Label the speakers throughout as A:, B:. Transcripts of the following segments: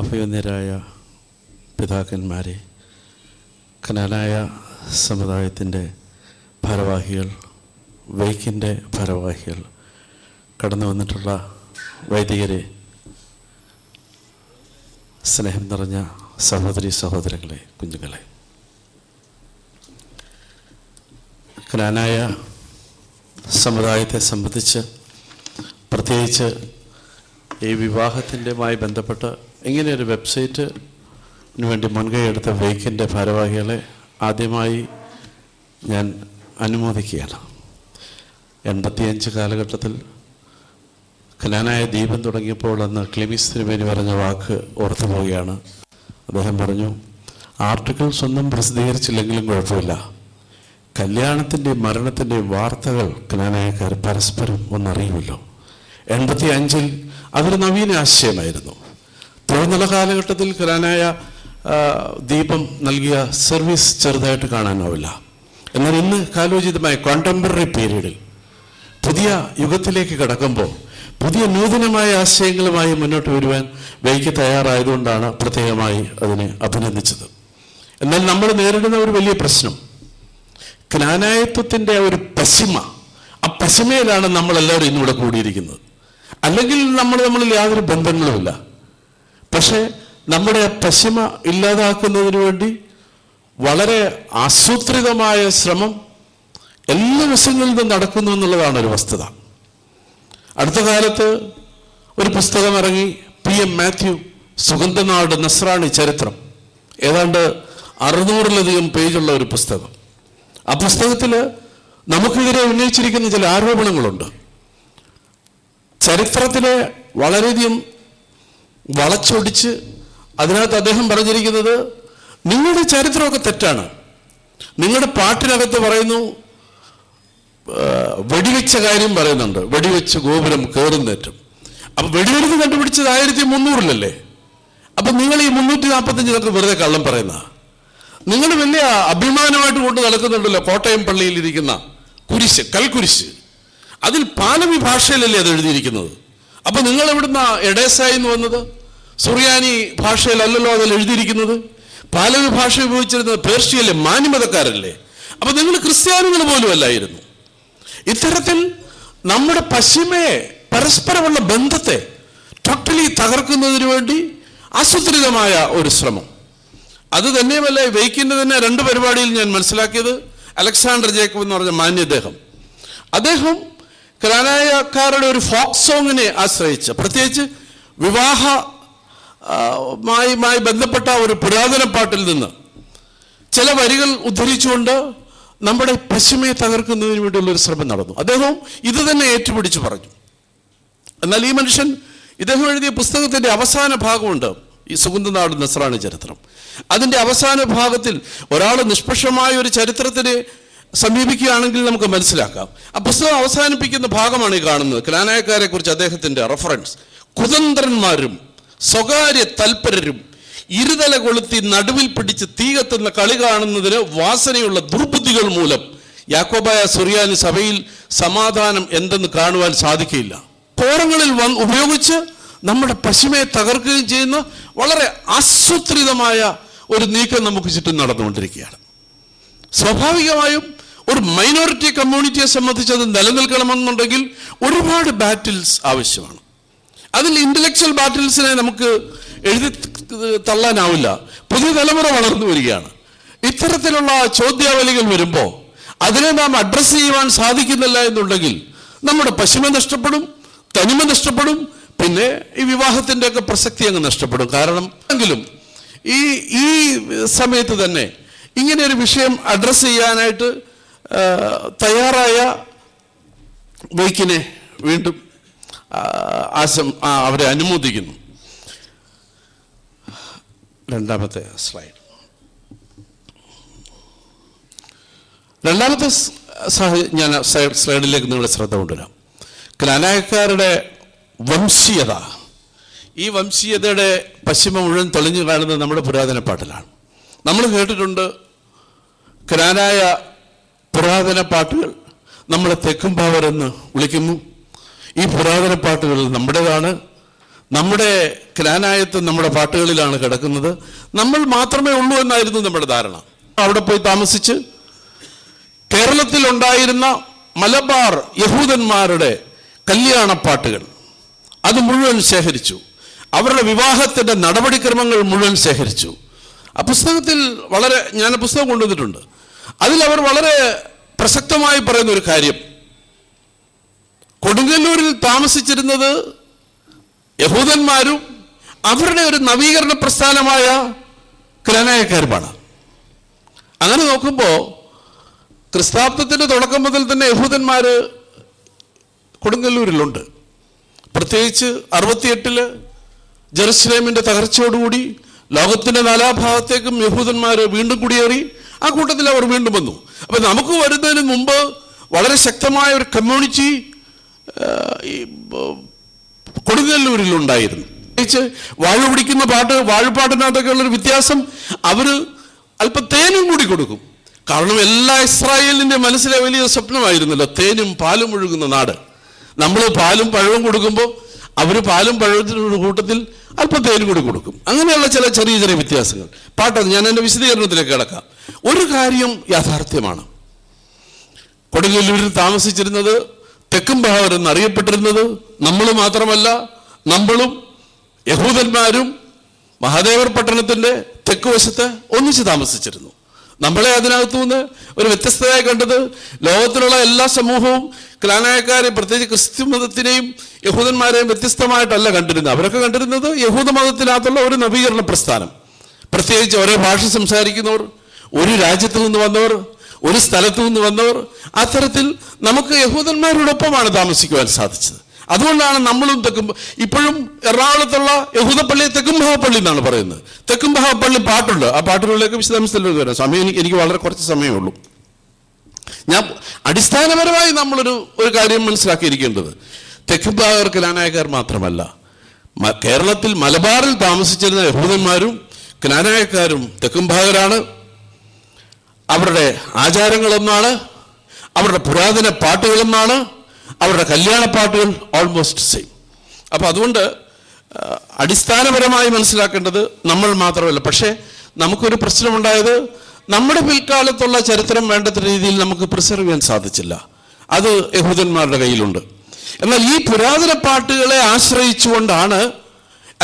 A: അഭിവന്യരായ പിതാക്കന്മാരെ, കനാനായ സമുദായത്തിൻ്റെ ഭാരവാഹികൾ, വൈക്കിൻ്റെ ഭാരവാഹികൾ, കടന്നു വന്നിട്ടുള്ള വൈദികരെ, സ്നേഹം നിറഞ്ഞ സഹോദരി സഹോദരങ്ങളെ, കുഞ്ഞുങ്ങളെ, കനാനായ സമുദായത്തെ സംബന്ധിച്ച് പ്രത്യേകിച്ച് ഈ വിവാഹത്തിൻ്റെയുമായി ബന്ധപ്പെട്ട് ഇങ്ങനെയൊരു വെബ്സൈറ്റിന് വേണ്ടി മുൻകൈയെടുത്ത വൈക്കിൻ്റെ ഭാരവാഹികളെ ആദ്യമായി ഞാൻ അനുമോദിക്കുകയാണ്. 85 കാലഘട്ടത്തിൽ കനാനായ ദീപം തുടങ്ങിയപ്പോൾ അന്ന് ക്ലിമിസ് തിരുമേനി പറഞ്ഞ വാക്ക് ഓർത്തു പോവുകയാണ്. അദ്ദേഹം പറഞ്ഞു, ആർട്ടിക്കിൾസ് ഒന്നും പ്രസിദ്ധീകരിച്ചില്ലെങ്കിലും കുഴപ്പമില്ല, കല്യാണത്തിൻ്റെയും മരണത്തിൻ്റെയും വാർത്തകൾ കനാനായക്കാർ പരസ്പരം ഒന്നറിയുമല്ലോ. 85-ൽ അതൊരു നവീന ആശയമായിരുന്നു. തുടർന്നുള്ള കാലഘട്ടത്തിൽ കനാനായ ദീപം നൽകിയ സർവീസ് ചെറുതായിട്ട് കാണാനാവില്ല. എന്നാൽ ഇന്ന് കാലോചിതമായ കോണ്ടംപററി പീരീഡിൽ പുതിയ യുഗത്തിലേക്ക് കടക്കുമ്പോൾ പുതിയ നൂതനമായ ആശയങ്ങളുമായി മുന്നോട്ട് വരുവാൻ വൈകി തയ്യാറായതുകൊണ്ടാണ് പ്രത്യേകമായി അതിനെ അഭിനന്ദിച്ചത്. എന്നാൽ നമ്മൾ നേരിടുന്ന ഒരു വലിയ പ്രശ്നം കനാനായത്വത്തിൻ്റെ ഒരു പശിമ, ആ പശിമയിലാണ് നമ്മളെല്ലാവരും ഇന്നിവിടെ കൂടിയിരിക്കുന്നത്. അല്ലെങ്കിൽ നമ്മളിൽ യാതൊരു ബന്ധങ്ങളുമില്ല. പക്ഷേ നമ്മുടെ പശിമ ഇല്ലാതാക്കുന്നതിന് വേണ്ടി വളരെ ആസൂത്രിതമായ ശ്രമം എല്ലാ വശങ്ങളിൽ നിന്നും നടക്കുന്നു എന്നുള്ളതാണ് ഒരു വസ്തുത. അടുത്ത കാലത്ത് ഒരു പുസ്തകം ഇറങ്ങി, PM മാത്യു, സുഗന്ധനാട് നസ്രാണി ചരിത്രം, ഏതാണ്ട് 600-ലധികം പേജുള്ള ഒരു പുസ്തകം. ആ പുസ്തകത്തിൽ നമുക്കെതിരെ ഉന്നയിച്ചിരിക്കുന്ന ചില ആരോപണങ്ങളുണ്ട്. ചരിത്രത്തിലെ വളരെയധികം വളച്ചൊടിച്ച് അതിനകത്ത് അദ്ദേഹം പറഞ്ഞിരിക്കുന്നത്, നിങ്ങളുടെ ചരിത്രമൊക്കെ തെറ്റാണ്. നിങ്ങളുടെ പാട്ടിനകത്ത് പറയുന്നു, വെടിവെച്ച കാര്യം പറയുന്നുണ്ട്, വെടിവെച്ച് ഗോപുരം കയറുന്നേറ്റം. അപ്പം വെടിമരുന്ന് കണ്ടുപിടിച്ചത് 1300-ലല്ലേ? അപ്പം നിങ്ങൾ ഈ 345 വെറുതെ കള്ളം പറയുന്ന, നിങ്ങൾ വലിയ അഭിമാനമായിട്ട് കൊണ്ട് നടക്കുന്നുണ്ടല്ലോ കോട്ടയം പള്ളിയിൽ ഇരിക്കുന്ന കുരിശ്, കൽക്കുരിശ്, അതിൽ പാലവി ഭാഷയിലല്ലേ അത് എഴുതിയിരിക്കുന്നത്. അപ്പം നിങ്ങൾ എവിടുന്ന എഡേസായി എന്ന് വന്നത്? സുറിയാനി ഭാഷയിലല്ലല്ലോ അതിൽ എഴുതിയിരിക്കുന്നത്. പാലവി ഭാഷ ഉപയോഗിച്ചിരുന്നത് പേർഷ്യയിലെ മാന്യമതക്കാരല്ലേ? അപ്പം നിങ്ങൾ ക്രിസ്ത്യാനികൾ പോലും അല്ലായിരുന്നു. ഇത്തരത്തിൽ നമ്മുടെ പശ്ചിമയെ, പരസ്പരമുള്ള ബന്ധത്തെ ടോട്ടലി തകർക്കുന്നതിന് വേണ്ടി ആസൂത്രിതമായ ഒരു ശ്രമം. അത് തന്നെയുമല്ല, വൈക്കിൻ്റെ തന്നെ 2 പരിപാടിയിൽ ഞാൻ മനസ്സിലാക്കിയത്, അലക്സാണ്ടർ ജേക്കബ് എന്ന് പറഞ്ഞ മാന്യദേഹം, അദ്ദേഹം കനാനായക്കാരുടെ ഒരു ഫോക്ക് സോങ്ങിനെ ആശ്രയിച്ച്, പ്രത്യേകിച്ച് വിവാഹമായി ബന്ധപ്പെട്ട ഒരു പുരാതന പാട്ടിൽ നിന്ന് ചില വരികൾ ഉദ്ധരിച്ചുകൊണ്ട് നമ്മുടെ പശ്ചിമയെ തകർക്കുന്നതിന് വേണ്ടിയുള്ളൊരു ശ്രമം നടന്നു. അദ്ദേഹം ഇത് തന്നെ ഏറ്റുപിടിച്ച് പറഞ്ഞു. എന്നാൽ ഈ മനുഷ്യൻ, ഇദ്ദേഹം എഴുതിയ പുസ്തകത്തിൻ്റെ അവസാന ഭാഗമുണ്ട്, ഈ സുഗന്ധനാട് നസ്രാണി ചരിത്രം. അതിൻ്റെ അവസാന ഭാഗത്തിൽ ഒരാൾ നിഷ്പക്ഷമായ ഒരു ചരിത്രത്തിനെ സമീപിക്കുകയാണെങ്കിൽ നമുക്ക് മനസ്സിലാക്കാം. ആ പുസ്തകം അവസാനിപ്പിക്കുന്ന ഭാഗമാണ് ഈ കാണുന്നത്. കനാനായക്കാരെ കുറിച്ച് അദ്ദേഹത്തിൻ്റെ റെഫറൻസ്, കുതന്ത്രന്മാരും സ്വകാര്യ തൽപരരും ഇരുതല കൊളുത്തി നടുവിൽ പിടിച്ച് തീ കത്തുന്ന കളി കാണുന്നതിന് വാസനയുള്ള ദുർബുദ്ധികൾ മൂലം യാക്കോബായ സുറിയാനി സഭയിൽ സമാധാനം എന്തെന്ന് കാണുവാൻ സാധിക്കില്ല. ഫോറങ്ങളിൽ ഉപയോഗിച്ച് നമ്മുടെ പശ്ചിമയെ തകർക്കുകയും ചെയ്യുന്ന വളരെ ആസൂത്രിതമായ ഒരു നീക്കം നമുക്ക് ചുറ്റും നടന്നുകൊണ്ടിരിക്കുകയാണ്. സ്വാഭാവികമായും ഒരു മൈനോറിറ്റി കമ്മ്യൂണിറ്റിയെ സംബന്ധിച്ച് അത് നിലനിൽക്കണമെന്നുണ്ടെങ്കിൽ ഒരുപാട് ബാറ്റിൽസ് ആവശ്യമാണ്. അതിൽ ഇന്റലക്ച്വൽ ബാറ്റിൽസിനെ നമുക്ക് എഴുതി തള്ളാനാവില്ല. പുതിയ തലമുറ വളർന്നു വരികയാണ്. ഇത്തരത്തിലുള്ള ചോദ്യാവലികൾ വരുമ്പോൾ അതിനെ നാം അഡ്രസ്സ് ചെയ്യുവാൻ സാധിക്കുന്നില്ല എന്നുണ്ടെങ്കിൽ നമ്മുടെ പശ്ചിമ നഷ്ടപ്പെടും, തനിമ നഷ്ടപ്പെടും, പിന്നെ ഈ വിവാഹത്തിൻ്റെ ഒക്കെ പ്രസക്തി അങ്ങ് നഷ്ടപ്പെടും. കാരണം എങ്കിലും ഈ സമയത്ത് തന്നെ ഇങ്ങനെ ഒരു വിഷയം അഡ്രസ്സ് ചെയ്യാനായിട്ട് തയ്യാറായ വൈക്കിനെ വീണ്ടും അവരെ അനുമോദിക്കുന്നു. രണ്ടാമത്തെ സ്ലൈഡ്. രണ്ടാമത്തെ ഞാൻ സ്ലൈഡിലേക്ക് നിങ്ങളുടെ ശ്രദ്ധ കൊണ്ടുവരാം. കനാനായക്കാരുടെ വംശീയത, ഈ വംശീയതയുടെ പശ്ചിമ മുഴുവൻ തെളിഞ്ഞു കാണുന്നത് നമ്മുടെ പുരാതന പാട്ടിലാണ്. നമ്മൾ കേട്ടിട്ടുണ്ട്, കനാനായ പുരാതന പാട്ടുകൾ നമ്മളെ തെക്കുംപാവർ എന്ന് വിളിക്കുന്നു. ഈ പുരാതന പാട്ടുകൾ നമ്മുടേതാണ്, നമ്മുടെ ക്നാനായത്ത് നമ്മുടെ പാട്ടുകളിലാണ് കിടക്കുന്നത്. നമ്മൾ മാത്രമേ ഉള്ളൂ എന്നായിരുന്നു നമ്മുടെ ധാരണ. അവിടെ പോയി താമസിച്ച് കേരളത്തിൽ ഉണ്ടായിരുന്ന മലബാർ യഹൂദന്മാരുടെ കല്യാണപ്പാട്ടുകൾ അത് മുഴുവൻ ശേഖരിച്ചു. അവരുടെ വിവാഹത്തിൻ്റെ നടപടിക്രമങ്ങൾ മുഴുവൻ ശേഖരിച്ചു. ആ പുസ്തകത്തിൽ ഞാൻ പുസ്തകം കൊണ്ടുവന്നിട്ടുണ്ട്. അതിലവർ വളരെ പ്രസക്തമായി പറയുന്ന ഒരു കാര്യം, കൊടുങ്ങല്ലൂരിൽ താമസിച്ചിരുന്നത് യഹൂദന്മാരും അവരുടെ ഒരു നവീകരണ പ്രസ്ഥാനമായ ക്നാനായക്കാരുമാണ്. അങ്ങനെ നോക്കുമ്പോൾ ക്രിസ്താബ്ദത്തിൻ്റെ തുടക്കം മുതൽ തന്നെ യഹൂദന്മാർ കൊടുങ്ങല്ലൂരിലുണ്ട്. പ്രത്യേകിച്ച് 68 ജെറുസലേമിൻ്റെ തകർച്ചയോടുകൂടി ലോകത്തിൻ്റെ നാനാഭാഗത്തേക്കും യഹൂദന്മാർ വീണ്ടും കുടിയേറി. ആ കൂട്ടത്തിൽ അവർ വീണ്ടും വന്നു. അപ്പം നമുക്ക് വരുന്നതിന് മുമ്പ് വളരെ ശക്തമായ ഒരു കമ്മ്യൂണിറ്റി കൊടുങ്ങല്ലൂരിലുണ്ടായിരുന്നു. പ്രത്യേകിച്ച് വാഴ പിടിക്കുന്ന വാഴപ്പാട്ടിനകത്തൊക്കെ ഉള്ളൊരു വ്യത്യാസം, അവർ അല്പം തേനും കൂടി കൊടുക്കും. കാരണം എല്ലാ ഇസ്രായേലിൻ്റെ മനസ്സിലെ വലിയ സ്വപ്നമായിരുന്നല്ലോ തേനും പാലും ഒഴുകുന്ന നാട്. നമ്മൾ പാലും പഴവും കൊടുക്കുമ്പോൾ അവർ പാലും പഴത്തിൻ്റെ കൂട്ടത്തിൽ അല്പം തേനും കൂടി കൊടുക്കും. അങ്ങനെയുള്ള ചില ചെറിയ ചെറിയ വ്യത്യാസങ്ങൾ. ഞാൻ എൻ്റെ വിശദീകരണത്തിലേക്ക് കിടക്കാം. ഒരു കാര്യം യാഥാർത്ഥ്യമാണ്, കൊടുങ്ങല്ലൂരിൽ താമസിച്ചിരുന്നത് തെക്കും ഭാഗർ എന്നറിയപ്പെട്ടിരുന്നത് നമ്മൾ മാത്രമല്ല, നമ്മളും യഹൂദന്മാരും മഹാദേവർ പട്ടണത്തിൻ്റെ തെക്ക് വശത്ത് ഒന്നിച്ച് താമസിച്ചിരുന്നു. നമ്മളെ അതിനകത്തു നിന്ന് ഒരു വ്യത്യസ്തതയായി കണ്ടത് ലോകത്തിലുള്ള എല്ലാ സമൂഹവും ക്നാനായക്കാരെ, പ്രത്യേകിച്ച് ക്രിസ്തു മതത്തിനെയും യഹൂദന്മാരെയും വ്യത്യസ്തമായിട്ടല്ല കണ്ടിരുന്നത്. അവരൊക്കെ കണ്ടിരുന്നത് യഹൂദ മതത്തിനകത്തുള്ള ഒരു നവീകരണ പ്രസ്ഥാനം. പ്രത്യേകിച്ച് ഒരേ ഭാഷ സംസാരിക്കുന്നവർ, ഒരു രാജ്യത്ത് നിന്ന് വന്നവർ, ഒരു സ്ഥലത്തു നിന്ന് വന്നവർ. അത്തരത്തിൽ നമുക്ക് യഹൂദന്മാരോടൊപ്പമാണ് താമസിക്കുവാൻ സാധിച്ചത്. അതുകൊണ്ടാണ് നമ്മളും ഇപ്പോഴും എറണാകുളത്തുള്ള യഹൂദപ്പള്ളി തെക്കുംഭാഗപ്പള്ളി എന്നാണ് പറയുന്നത്. തെക്കുംഭാഗപ്പള്ളി പാട്ടുണ്ട്. ആ പാട്ടുകളിലേക്ക് വിശദാംശത്തിലേക്ക് വരാം. എനിക്ക് വളരെ കുറച്ച് സമയമേ ഉള്ളൂ. ഞാൻ അടിസ്ഥാനപരമായി നമ്മളൊരു കാര്യം മനസ്സിലാക്കിയിരിക്കേണ്ടത്, തെക്കുംഭാഗർ ക്നാനായക്കാർ മാത്രമല്ല, കേരളത്തിൽ മലബാറിൽ താമസിച്ചിരുന്ന യഹൂദന്മാരും ക്നാനായക്കാരും തെക്കുംഭാഗരാണ്. അവരുടെ ആചാരങ്ങളൊന്നാണ്, അവരുടെ പുരാതന പാട്ടുകളൊന്നാണ്, അവരുടെ കല്യാണപ്പാട്ടുകൾ ഓൾമോസ്റ്റ് സെയിം. അപ്പോൾ അതുകൊണ്ട് അടിസ്ഥാനപരമായി മനസ്സിലാക്കേണ്ടത് നമ്മൾ മാത്രമല്ല. പക്ഷേ നമുക്കൊരു പ്രശ്നമുണ്ടായത്, നമ്മുടെ പിൽക്കാലത്തുള്ള ചരിത്രം വേണ്ടത്ര രീതിയിൽ നമുക്ക് പ്രിസർവ് ചെയ്യാൻ സാധിച്ചില്ല. അത് യഹൂദന്മാരുടെ കയ്യിലുണ്ട്. എന്നാൽ ഈ പുരാതന പാട്ടുകളെ ആശ്രയിച്ചുകൊണ്ടാണ്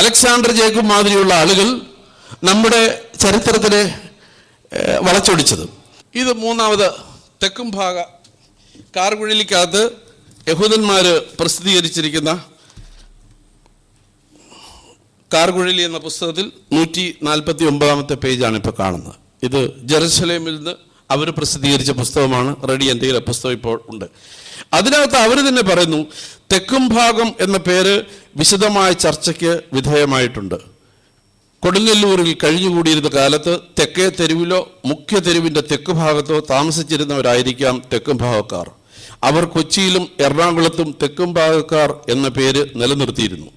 A: അലക്സാണ്ടർ ജേക്കബ് മാതിരിയുള്ള ആളുകൾ നമ്മുടെ ചരിത്രത്തിനെ വളച്ചൊടിച്ചത്. ഇത് മൂന്നാമത് തെക്കും ഭാഗ കാർകുഴലിക്കകത്ത് യഹൂദന്മാർ പ്രസിദ്ധീകരിച്ചിരിക്കുന്ന കാർകുഴലി എന്ന പുസ്തകത്തിൽ 149 പേജാണ് ഇപ്പോൾ കാണുന്നത്. ഇത് ജെറുസലേമിൽ നിന്ന് അവർ പ്രസിദ്ധീകരിച്ച പുസ്തകമാണ്. റെഡി എൻ്റെ പുസ്തകം ഇപ്പോൾ ഉണ്ട്. അതിനകത്ത് അവർ തന്നെ പറയുന്നു, തെക്കും ഭാഗം എന്ന പേര് വിശദമായ ചർച്ചയ്ക്ക് വിധേയമായിട്ടുണ്ട്. കൊടുങ്ങല്ലൂരിൽ കഴിഞ്ഞുകൂടിയിരുന്ന കാലത്ത് തെക്കേ തെരുവിലോ മുഖ്യ തെരുവിൻ്റെ തെക്ക് ഭാഗത്തോ താമസിച്ചിരുന്നവരായിരിക്കാം തെക്കും ഭാഗക്കാർ. അവർ കൊച്ചിയിലും എറണാകുളത്തും തെക്കും ഭാഗക്കാർ എന്ന പേര് നിലനിർത്തിയിരുന്നു.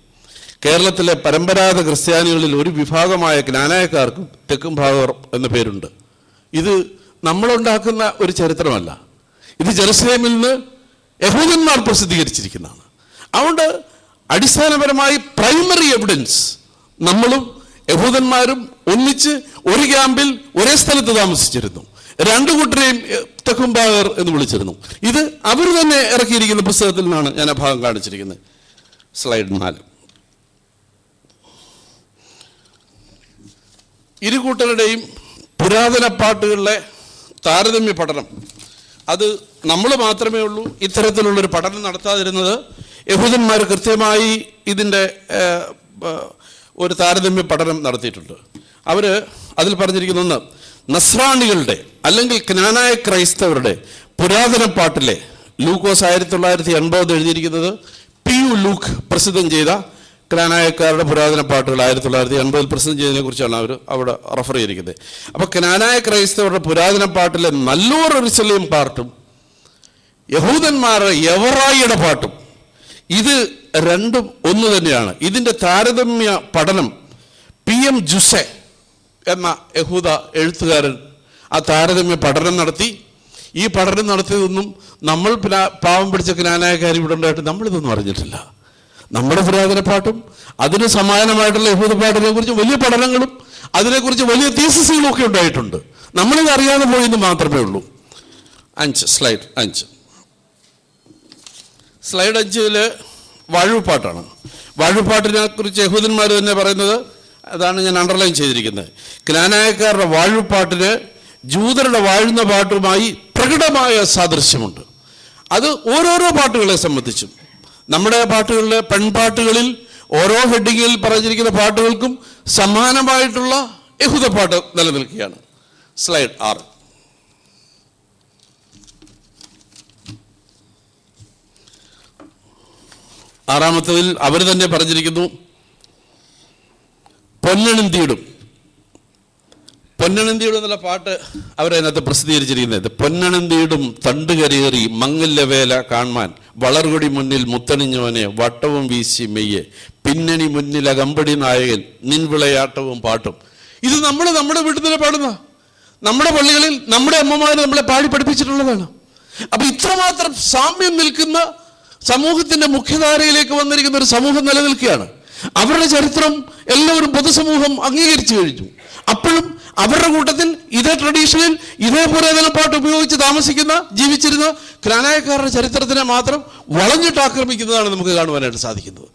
A: കേരളത്തിലെ പരമ്പരാഗത ക്രിസ്ത്യാനികളിൽ ഒരു വിഭാഗമായ ക്നാനായക്കാർക്കും തെക്കും ഭാഗർ എന്ന പേരുണ്ട്. ഇത് നമ്മളുണ്ടാക്കുന്ന ഒരു ചരിത്രമല്ല, ഇത് ജെറുസലേമിൽ നിന്ന് യഹൂദന്മാർ പ്രസിദ്ധീകരിച്ചിരിക്കുന്നതാണ്. അതുകൊണ്ട് അടിസ്ഥാനപരമായി പ്രൈമറി എവിഡൻസ് നമ്മളും യഹൂദന്മാരും ഒന്നിച്ച് ഒരു ക്യാമ്പിൽ ഒരേ സ്ഥലത്ത് താമസിച്ചിരുന്നു. രണ്ടു കൂട്ടരെയും തെക്കും ഭാഗർ എന്ന് വിളിച്ചിരുന്നു. ഇത് അവർ തന്നെ ഇറക്കിയിരിക്കുന്ന പുസ്തകത്തിൽ നിന്നാണ് ഞാൻ ആ ഭാഗം കാണിച്ചിരിക്കുന്നത്. സ്ലൈഡ് 4. ഇരു കൂട്ടരുടെയും പുരാതന പാട്ടുകളിലെ താരതമ്യ പഠനം, അത് നമ്മൾ മാത്രമേ ഉള്ളൂ ഇത്തരത്തിലുള്ളൊരു പഠനം നടത്താതിരുന്നത്. യഹൂദന്മാർ കൃത്യമായി ഇതിൻ്റെ ഒരു താരതമ്യ പഠനം നടത്തിയിട്ടുണ്ട്. അവർ അതിൽ പറഞ്ഞിരിക്കുന്ന ഒന്ന്, നസ്രാണികളുടെ അല്ലെങ്കിൽ ക്നാനായ ക്രൈസ്തവരുടെ പുരാതന പാട്ടിലെ ലൂക്കോസ് 1980 എഴുതിയിരിക്കുന്നത് PU ലൂക്ക് പ്രസിദ്ധം ചെയ്ത ക്നാനായക്കാരുടെ പുരാതന പാട്ടുകൾ 1980 പ്രസിദ്ധം ചെയ്തതിനെ കുറിച്ചാണ് അവർ അവിടെ റെഫർ ചെയ്തിരിക്കുന്നത്. അപ്പോൾ ക്നാനായ ക്രൈസ്തവരുടെ പുരാതന പാട്ടിലെ നല്ലൂർ എറുശലേം പാട്ടും യഹൂദന്മാരുടെ യവറായിയുടെ പാട്ടും ഇത് രണ്ടും ഒന്ന് തന്നെയാണ്. ഇതിൻ്റെ താരതമ്യ പഠനം PM ജുസെ എന്ന യഹൂദ എഴുത്തുകാരൻ ആ താരതമ്യ പഠനം നടത്തി. ഈ പഠനം നടത്തിയതൊന്നും നമ്മൾ പാവം പിടിച്ച ക്നാനായക്കാർ ഇവിടെ ഉണ്ടായിട്ട് നമ്മളിതൊന്നും അറിഞ്ഞിട്ടില്ല. നമ്മുടെ പുരാതന പാട്ടും അതിന് സമാനമായിട്ടുള്ള യഹൂദ പാട്ടിനെ കുറിച്ച് വലിയ പഠനങ്ങളും അതിനെക്കുറിച്ച് വലിയ തീസിസുകളും ഒക്കെ ഉണ്ടായിട്ടുണ്ട്. നമ്മളിത് അറിയാതെ പോയെന്ന് മാത്രമേ ഉള്ളൂ. 5 സ്ലൈഡ് 5 സ്ലൈഡ് 5 വാഴ്വുപാട്ടാണ്. വാഴ്വുപാട്ടിനെ കുറിച്ച് യഹൂദന്മാർ തന്നെ പറയുന്നത് അതാണ് ഞാൻ അണ്ടർലൈൻ ചെയ്തിരിക്കുന്നത്. ക്നാനായക്കാരുടെ വാഴ്വുപാട്ടിന് ജൂതരുടെ വാഴുന്ന പാട്ടുമായി പ്രകടമായ സാദൃശ്യമുണ്ട്. അത് ഓരോരോ പാട്ടുകളെ സംബന്ധിച്ചും നമ്മുടെ പാട്ടുകളിലെ പെൺപാട്ടുകളിൽ ഓരോ ഹെഡിങ്ങിൽ പറഞ്ഞിരിക്കുന്ന പാട്ടുകൾക്കും സമാനമായിട്ടുള്ള യഹൂദ പാട്ട് നിലനിൽക്കുകയാണ്. സ്ലൈഡ് 6 ആറാമത്തതിൽ അവർ തന്നെ പറഞ്ഞിരിക്കുന്നു, പൊന്നണിന്തിയിടും. പൊന്നണിന്തിയിടും എന്നുള്ള പാട്ട് അവരതിനകത്ത് പ്രസിദ്ധീകരിച്ചിരിക്കുന്നത്. പൊന്നണിന്തിയിടും തണ്ടുകരേറി മങ്ങല്ല വേല കാൺമാൻ വളർകൊടി മുന്നിൽ മുത്തണിഞ്ഞവനെ വട്ടവും വീശി മെയ്യെ പിന്നണി മുന്നിൽ അകമ്പടി നായകൻ നിൻ വിളയാട്ടവും പാട്ടും. ഇത് നമ്മുടെ വീട്ടിൽ തന്നെ പാടുന്ന, നമ്മുടെ പള്ളികളിൽ നമ്മുടെ അമ്മമാർ നമ്മളെ പാടി പഠിപ്പിച്ചിട്ടുള്ളതാണ്. അപ്പൊ ഇത്രമാത്രം സാമ്യം നിൽക്കുന്ന സമൂഹത്തിന്റെ മുഖ്യധാരയിലേക്ക് വന്നിരിക്കുന്ന ഒരു സമൂഹം നിലനിൽക്കുകയാണ്. അവരുടെ ചരിത്രം എല്ലാവരും പൊതുസമൂഹം അംഗീകരിച്ചു കഴിഞ്ഞു. അപ്പോഴും അവരുടെ കൂട്ടത്തിൽ ഇതേ ട്രഡീഷനിൽ ഇതേപോലെ ഏതെങ്കിലും പാട്ട് ഉപയോഗിച്ച് ജീവിച്ചിരുന്ന ക്നാനായക്കാരുടെ ചരിത്രത്തിനെ മാത്രം വളഞ്ഞിട്ട് ആക്രമിക്കുന്നതാണ് നമുക്ക് കാണുവാനായിട്ട് സാധിക്കുന്നത്.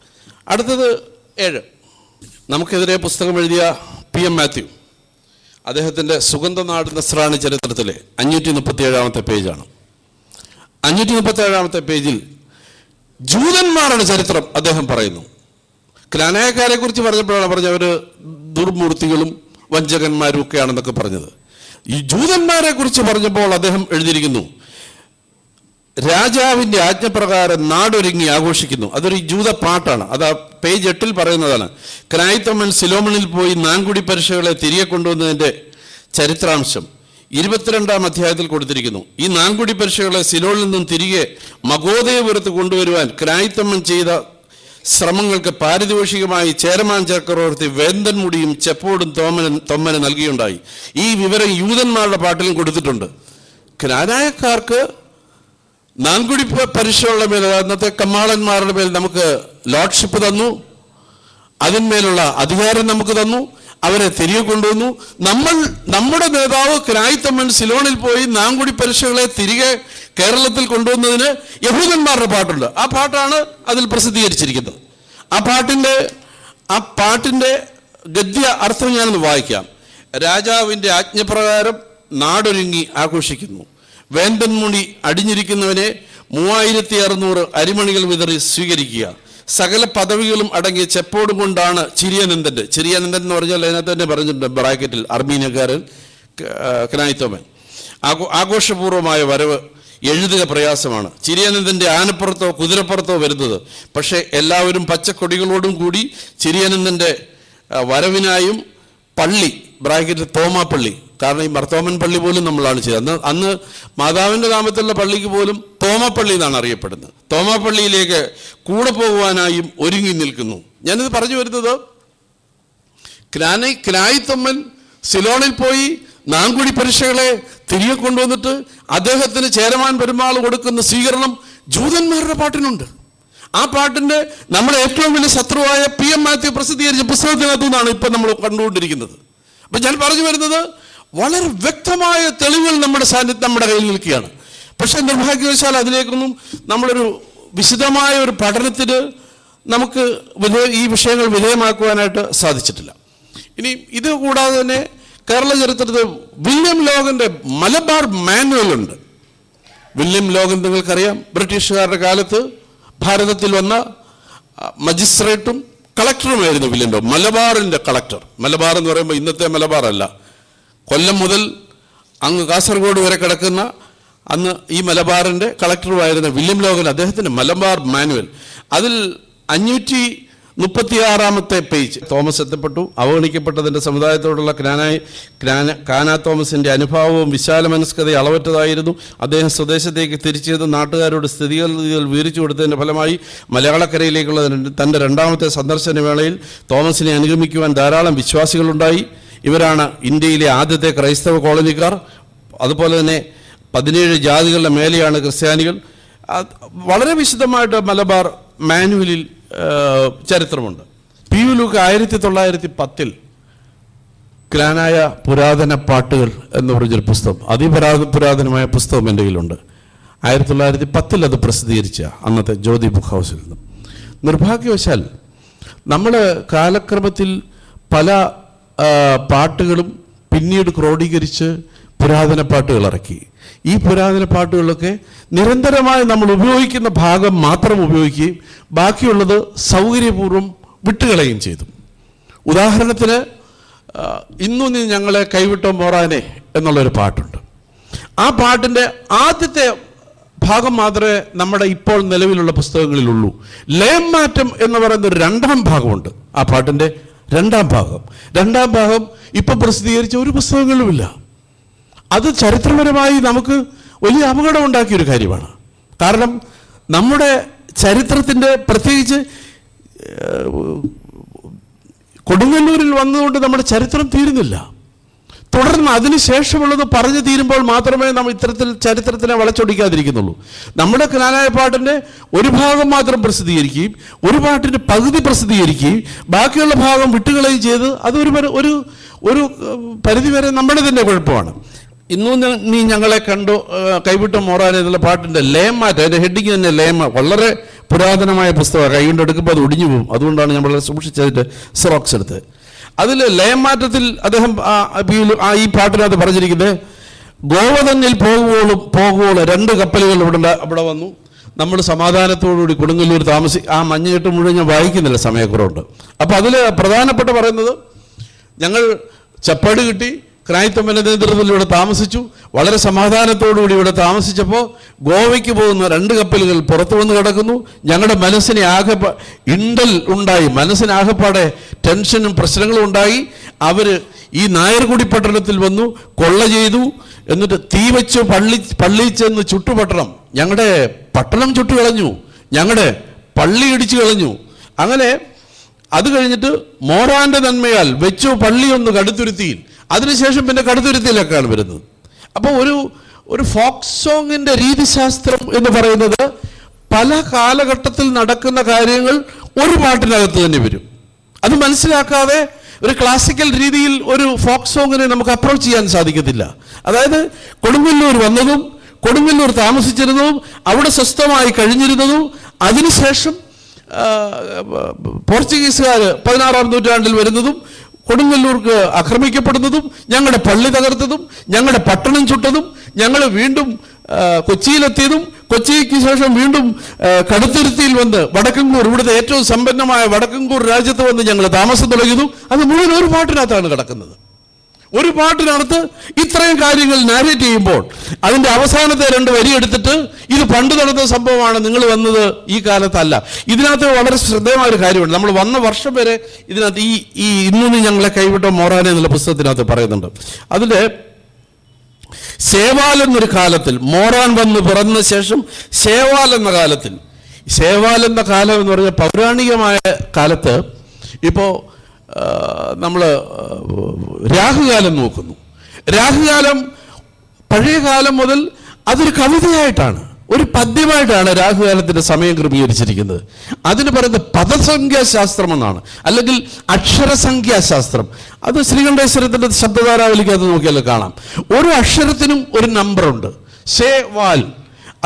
A: അടുത്തത് 7. നമുക്കെതിരെ പുസ്തകം എഴുതിയ PM മാത്യു, അദ്ദേഹത്തിൻ്റെ സുഗന്ധനാട് നസ്രാണി ചരിത്രത്തിലെ 537-ാമത്തെ പേജാണ്. 537-ാമത്തെ പേജിൽ ജൂതന്മാരുടെ ചരിത്രം അദ്ദേഹം പറയുന്നു. ക്നാനായക്കാരെ കുറിച്ച് പറഞ്ഞപ്പോഴാണ് അവർ ദുർമൂർത്തികളും വഞ്ചകന്മാരും ഒക്കെയാണെന്നൊക്കെ പറഞ്ഞത്. ഈ ജൂതന്മാരെ കുറിച്ച് പറഞ്ഞപ്പോൾ അദ്ദേഹം എഴുതിയിരിക്കുന്നു, രാജാവിൻ്റെ ആജ്ഞപ്രകാരം നാടൊരുങ്ങി ആഘോഷിക്കുന്നു. അതൊരു ജൂത പാട്ടാണ്. അത് പേജ് 8 പറയുന്നതാണ്. ക്നായിത്തമ്മൻ സിലോമണിൽ പോയി നാൻകുടി പരീക്ഷകളെ തിരികെ കൊണ്ടുവന്നതിൻ്റെ ചരിത്രാംശം 22-ാം അധ്യായത്തിൽ കൊടുത്തിരിക്കുന്നു. ഈ നാൻകുടി പരീക്ഷകളെ സിലോണിൽ നിന്നും തിരികെ മഗോദയപുരത്ത് കൊണ്ടുവരുവാൻ ക്നായിത്തമ്മൻ ചെയ്ത ശ്രമങ്ങൾക്ക് പാരിതോഷികമായി ചേരമാൻ ചക്രവർത്തി വേന്തൻ മുടിയും ചെപ്പോടും തൊമ്മന് നൽകിയുണ്ടായി. ഈ വിവരം യൂതന്മാരുടെ പാട്ടിലും കൊടുത്തിട്ടുണ്ട്. ക്നാനായക്കാർക്ക് നാൻകുടി പരീക്ഷകളുടെ മേൽ, അന്നത്തെ കമ്മാളന്മാരുടെ മേൽ നമുക്ക് ലോർഡ്ഷിപ്പ് തന്നു, അതിന്മേലുള്ള അധികാരം നമുക്ക് തന്നു, അവരെ തിരികെ കൊണ്ടുവന്നു. നമ്മുടെ നേതാവ് ക്നായിത്തമ്മൻ സിലോണിൽ പോയി നാൻകുടി പരീക്ഷകളെ തിരികെ കേരളത്തിൽ കൊണ്ടുവന്നതിന് യഹൂദന്മാരുടെ പാട്ടുണ്ട്. ആ പാട്ടാണ് അതിൽ പ്രസിദ്ധീകരിച്ചിരിക്കുന്നത്. ആ പാട്ടിൻ്റെ ഗദ്യ അർത്ഥം ഞാനൊന്ന് വായിക്കാം. രാജാവിൻ്റെ ആജ്ഞപ്രകാരം നാടൊരുങ്ങി ആഘോഷിക്കുന്നു. വേന്തൻ മുടി അടിഞ്ഞിരിക്കുന്നവനെ 3600 അരിമണികൾ വിതറി സ്വീകരിക്കുക. സകല പദവികളും അടങ്ങിയ ചെപ്പോടും കൊണ്ടാണ് ചിരിയാനന്ദൻ എന്ന് പറഞ്ഞാൽ അതിനകത്ത് തന്നെ പറഞ്ഞിട്ടുണ്ട് ബ്രാക്കറ്റിൽ, അർമീനിയക്കാരൻ ക്നായിത്തോമൻ. ആഘോഷപൂർവമായ വരവ് എഴുതുക പ്രയാസമാണ്. ചിരിയാനന്ദൻ്റെ ആനപ്പുറത്തോ കുതിരപ്പുറത്തോ വരുന്നത്. പക്ഷേ എല്ലാവരും പച്ചക്കൊടികളോടും കൂടി ചിരിയാനന്ദൻ്റെ വരവിനായും പള്ളി, ബ്രാക്കറ്റിൽ തോമാപ്പള്ളി, കാരണം ഈ മർത്തോമൻ പള്ളി പോലും നമ്മളാണ് ചെയ്തത്. അന്ന് മാതാവിൻ്റെ നാമത്തിലുള്ള പള്ളിക്ക് പോലും തോമാപ്പള്ളി എന്നാണ് അറിയപ്പെടുന്നത്. തോമാപ്പള്ളിയിലേക്ക് കൂടെ പോകുവാനായും ഒരുങ്ങി നിൽക്കുന്നു. ഞാനിത് പറഞ്ഞു വരുന്നത്, ക്നായിത്തമ്മൻ സിലോണിൽ പോയി നാൻകുടി പരീക്ഷകളെ തിരികെ കൊണ്ടുവന്നിട്ട് അദ്ദേഹത്തിന് ചേരമാൻ പെരുമാൾ കൊടുക്കുന്ന സ്വീകരണം ജൂതന്മാരുടെ പാട്ടിനുണ്ട്. ആ പാട്ടിൻ്റെ നമ്മുടെ ഏറ്റവും വലിയ ശത്രുവായ PM മാത്യു പ്രസിദ്ധീകരിച്ച പുസ്തകത്തിനകത്തു നിന്നാണ് ഇപ്പം നമ്മൾ കണ്ടുകൊണ്ടിരിക്കുന്നത്. അപ്പം ഞാൻ പറഞ്ഞു വരുന്നത്, വളരെ വ്യക്തമായ തെളിവുകൾ നമ്മുടെ കയ്യിൽ നിൽക്കുകയാണ്. പക്ഷേ നിർഭാഗ്യവശാൽ അതിലേക്കൊന്നും നമ്മളൊരു വിശദമായ ഒരു പഠനത്തിന് നമുക്ക് ഈ വിഷയങ്ങൾ വിധേയമാക്കുവാനായിട്ട് സാധിച്ചിട്ടില്ല. ഇനി ഇത് കൂടാതെ തന്നെ കേരള ചരിത്രത്തിൽ വില്യം ലോഗൻ്റെ മലബാർ മാനുവൽ ഉണ്ട്. വില്യം ലോഗൻ നിങ്ങൾക്കറിയാം, ബ്രിട്ടീഷുകാരുടെ കാലത്ത് ഭാരതത്തിൽ വന്ന മജിസ്ട്രേറ്റും കളക്ടറുമായിരുന്നു വില്യം ലോഗൻ, മലബാറിൻ്റെ കളക്ടർ. മലബാർ എന്ന് പറയുമ്പോൾ ഇന്നത്തെ മലബാർ അല്ല, കൊല്ലം മുതൽ അങ്ങ് കാസർഗോഡ് വരെ കിടക്കുന്ന അന്ന് ഈ മലബാറിൻ്റെ കളക്ടറുമായിരുന്ന വില്യം ലോഗൻ, അദ്ദേഹത്തിൻ്റെ മലബാർ മാനുവൽ, അതിൽ 536-ാമത്തെ പേജ്, തോമസ് എത്തപ്പെട്ടു അവഗണിക്കപ്പെട്ടതിൻ്റെ സമുദായത്തോടുള്ള കാനാ തോമസിൻ്റെ അനുഭാവവും വിശാല മനസ്കതയും അളവറ്റതായിരുന്നു. അദ്ദേഹം സ്വദേശത്തേക്ക് തിരിച്ചെന്ന് നാട്ടുകാരോട് സ്ഥിതിഗതികൾ വിവരിച്ചു കൊടുത്തതിൻ്റെ ഫലമായി മലയാളക്കരയിലേക്കുള്ള തൻ്റെ 2ാമത്തെ സന്ദർശന വേളയിൽ തോമസിനെ അനുഗമിക്കുവാൻ ധാരാളം വിശ്വാസികളുണ്ടായി. ഇവരാണ് ഇന്ത്യയിലെ ആദ്യത്തെ ക്രൈസ്തവ കോളനിക്കാർ. അതുപോലെ തന്നെ 17 ജാതികളുടെ മേലെയാണ് ക്രിസ്ത്യാനികൾ. വളരെ വിശദമായിട്ട് മലബാർ മാനുവലിൽ ചരിത്രമുണ്ട്. പി യു ലൂക്ക 1910 ഗ്രാനായ പുരാതന പാട്ടുകൾ എന്ന് പറഞ്ഞൊരു പുസ്തകം, അതിപുരാതനമായ പുസ്തകം എൻ്റെ കയ്യിലുണ്ട്. 1910 അത് പ്രസിദ്ധീകരിച്ച അന്നത്തെ ജ്യോതി ബുക്ക് ഹൗസിൽ നിന്നും. നിർഭാഗ്യവശാൽ നമ്മൾ കാലക്രമത്തിൽ പല പാട്ടുകളും പിന്നീട് ക്രോഡീകരിച്ച് പുരാതന പാട്ടുകൾ ഇറക്കി. ഈ പുരാതന പാട്ടുകളൊക്കെ നിരന്തരമായി നമ്മൾ ഉപയോഗിക്കുന്ന ഭാഗം മാത്രം ഉപയോഗിക്കുകയും ബാക്കിയുള്ളത് സൗകര്യപൂർവ്വം വിട്ടുകളയുകയും ചെയ്തു. ഉദാഹരണത്തിന്, ഇന്നു നീ ഞങ്ങളെ കൈവിട്ടോ മോറാനെ എന്നുള്ളൊരു പാട്ടുണ്ട്. ആ പാട്ടിൻ്റെ ആദ്യത്തെ ഭാഗം മാത്രമേ നമ്മുടെ ഇപ്പോൾ നിലവിലുള്ള പുസ്തകങ്ങളിലുള്ളൂ. ലയം മാറ്റം എന്ന് പറയുന്ന ഒരു രണ്ടാം ഭാഗമുണ്ട്. ആ പാട്ടിൻ്റെ രണ്ടാം ഭാഗം ഇപ്പം പ്രസിദ്ധീകരിച്ച ഒരു പുസ്തകങ്ങളിലുമില്ല. അത് ചരിത്രപരമായി നമുക്ക് വലിയ അപകടം ഉണ്ടാക്കിയൊരു കാര്യമാണ്. കാരണം നമ്മുടെ ചരിത്രത്തിൻ്റെ, പ്രത്യേകിച്ച് കൊടുങ്ങല്ലൂരിൽ വന്നതുകൊണ്ട് നമ്മുടെ ചരിത്രം തീരുന്നില്ല. തുടർന്ന് അതിനുശേഷമുള്ളത് പറഞ്ഞു തീരുമ്പോൾ മാത്രമേ നമ്മൾ ഇത്തരത്തിൽ ചരിത്രത്തിനെ വളച്ചൊടിക്കാതിരിക്കുന്നുള്ളൂ. നമ്മുടെ ജ്ഞാനായ പാട്ടിൻ്റെ ഒരു ഭാഗം മാത്രം പ്രസിദ്ധീകരിക്കുകയും ഒരു പാട്ടിൻ്റെ പകുതി പ്രസിദ്ധീകരിക്കുകയും ബാക്കിയുള്ള ഭാഗം വിട്ടുകളയുകയും ചെയ്ത് അതൊരു ഒരു പരിധിവരെ നമ്മുടെ തന്നെ കുഴപ്പമാണ്. ഇന്നും നീ ഞങ്ങളെ കൈവിട്ടോ മോറാനെ എന്നുള്ള പാട്ടിൻ്റെ ലയം മാറ്റം, അതിൻ്റെ ഹെഡിങ് തന്നെ ലയം, വളരെ പുരാതനമായ പുസ്തകമാണ്. കൈ കൊണ്ടെടുക്കുമ്പോൾ അത് ഒടിഞ്ഞു പോകും. അതുകൊണ്ടാണ് നമ്മൾ സൂക്ഷിച്ചതിൻ്റെ സിറോക്സ് എടുത്തത്. അതിൽ ലയം മാറ്റത്തിൽ അദ്ദേഹം ഈ പാട്ടിനകത്ത് പറഞ്ഞിരിക്കുന്നത്, ഗോവ തന്നിൽ പോകുവോളം 2 കപ്പലുകൾ ഇവിടെ വന്നു. നമ്മൾ സമാധാനത്തോടുകൂടി കൊടുങ്ങല്ലൂർ ആ മഞ്ഞുകെട്ട് മുഴുവൻ ഞാൻ വായിക്കുന്നില്ല, സമയക്കുറവുണ്ട്. അപ്പോൾ അതിൽ പ്രധാനപ്പെട്ട പറയുന്നത്, ഞങ്ങൾ ചപ്പാട് കിട്ടി ക്രൈസ്തവന്റെ നേതൃത്വത്തിൽ ഇവിടെ താമസിച്ചു. വളരെ സമാധാനത്തോടുകൂടി ഇവിടെ താമസിച്ചപ്പോൾ ഗോവയ്ക്ക് പോകുന്ന 2 കപ്പലുകൾ പുറത്തു വന്ന് കിടക്കുന്നു. ഞങ്ങളുടെ മനസ്സിന് ഉണ്ടായി, മനസ്സിനാകെപ്പാടെ ടെൻഷനും പ്രശ്നങ്ങളും ഉണ്ടായി. അവർ ഈ നായർകുടി പട്ടണത്തിൽ വന്നു കൊള്ള ചെയ്തു. എന്നിട്ട് തീ വെച്ച് പള്ളി ചെന്ന് ചുട്ടുപട്ടണം, ഞങ്ങളുടെ പട്ടണം ചുട്ടു കളഞ്ഞു, ഞങ്ങളുടെ പള്ളി ഇടിച്ചു കളഞ്ഞു. അങ്ങനെ അത് കഴിഞ്ഞിട്ട് മോറാന്റെ നന്മയാൽ വെച്ചു പള്ളിയൊന്ന് കടുത്തുരുത്തിയിൽ, അതിനുശേഷം പിന്നെ കടുത്തുരുത്തിയിലൊക്കെയാണ് വരുന്നത്. അപ്പോൾ ഒരു ഫോക്ക് സോങ്ങിൻ്റെ രീതിശാസ്ത്രം എന്ന് പറയുന്നത് പല കാലഘട്ടത്തിൽ നടക്കുന്ന കാര്യങ്ങൾ ഒരു പാട്ടിനകത്ത് തന്നെ വരും. അത് മനസ്സിലാക്കാതെ ഒരു ക്ലാസിക്കൽ രീതിയിൽ ഒരു ഫോക്ക് സോങ്ങിനെ നമുക്ക് അപ്രോച്ച് ചെയ്യാൻ സാധിക്കത്തില്ല. അതായത് കൊടുങ്ങല്ലൂർ വന്നതും കൊടുങ്ങല്ലൂർ താമസിച്ചിരുന്നതും അവിടെ സ്വസ്ഥമായി കഴിഞ്ഞിരുന്നതും അതിനുശേഷം പോർച്ചുഗീസുകാർ 16-ാം നൂറ്റാണ്ടിൽ വരുന്നതും കൊടുങ്ങല്ലൂർക്ക് ആക്രമിക്കപ്പെടുന്നതും ഞങ്ങളുടെ പള്ളി തകർത്തതും ഞങ്ങളുടെ പട്ടണം ചുട്ടതും ഞങ്ങൾ വീണ്ടും കൊച്ചിയിലെത്തിയതും കൊച്ചിക്ക് ശേഷം വീണ്ടും കടുത്തുരുത്തിയിൽ വന്ന് വടക്കൻകൂർ, ഇവിടുത്തെ ഏറ്റവും സമ്പന്നമായ വടക്കൻകൂർ രാജ്യത്ത് വന്ന് ഞങ്ങൾ താമസം തുടങ്ങിയതും അത് മുഴുവൻ ഒരു പാട്ടിനകത്താണ് കിടക്കുന്നത്. ഒരു പാട്ടിനകത്ത് ഇത്രയും കാര്യങ്ങൾ നാരേറ്റ് ചെയ്യുമ്പോൾ അതിൻ്റെ അവസാനത്തെ 2 വരി എടുത്തിട്ട് ഇത് പണ്ട് നടന്ന സംഭവമാണ്, നിങ്ങൾ വന്നത് ഈ കാലത്തല്ല. ഇതിനകത്ത് വളരെ ശ്രദ്ധേയമായ ഒരു കാര്യമുണ്ട്. നമ്മൾ വന്ന വർഷം വരെ ഇതിനകത്ത് ഈ ഇന്നു ഞങ്ങളെ കൈവിട്ടോ മോറാനെ എന്നുള്ള പുസ്തകത്തിനകത്ത് പറയുന്നുണ്ട്. അതിൽ സേവാൽ എന്നൊരു കാലത്തിൽ, മോറാൻ വന്ന് പിറന്ന ശേഷം സേവാൽ എന്ന കാലത്തിൽ, സേവാൽ എന്ന കാലം എന്ന് പറഞ്ഞാൽ പൗരാണികമായ കാലത്ത് ഇപ്പോൾ നമ്മൾ രാഹുകാലം നോക്കുന്നു. രാഹുകാലം പഴയ കാലം മുതൽ അതൊരു കവിതയായിട്ടാണ്, ഒരു പദ്യമായിട്ടാണ് രാഹുകാലത്തിൻ്റെ സമയം ക്രമീകരിച്ചിരിക്കുന്നത്. അതിന് പറയുന്നത് പദസംഖ്യാശാസ്ത്രം എന്നാണ്, അല്ലെങ്കിൽ അക്ഷരസംഖ്യാശാസ്ത്രം. അത് ശ്രീകണ്ഠേശ്വരത്തിൻ്റെ ശബ്ദധാരാവലിക്കകത്ത് നോക്കിയാൽ കാണാം. ഓരോ അക്ഷരത്തിനും ഒരു നമ്പറുണ്ട്. ഷേ വാൽ,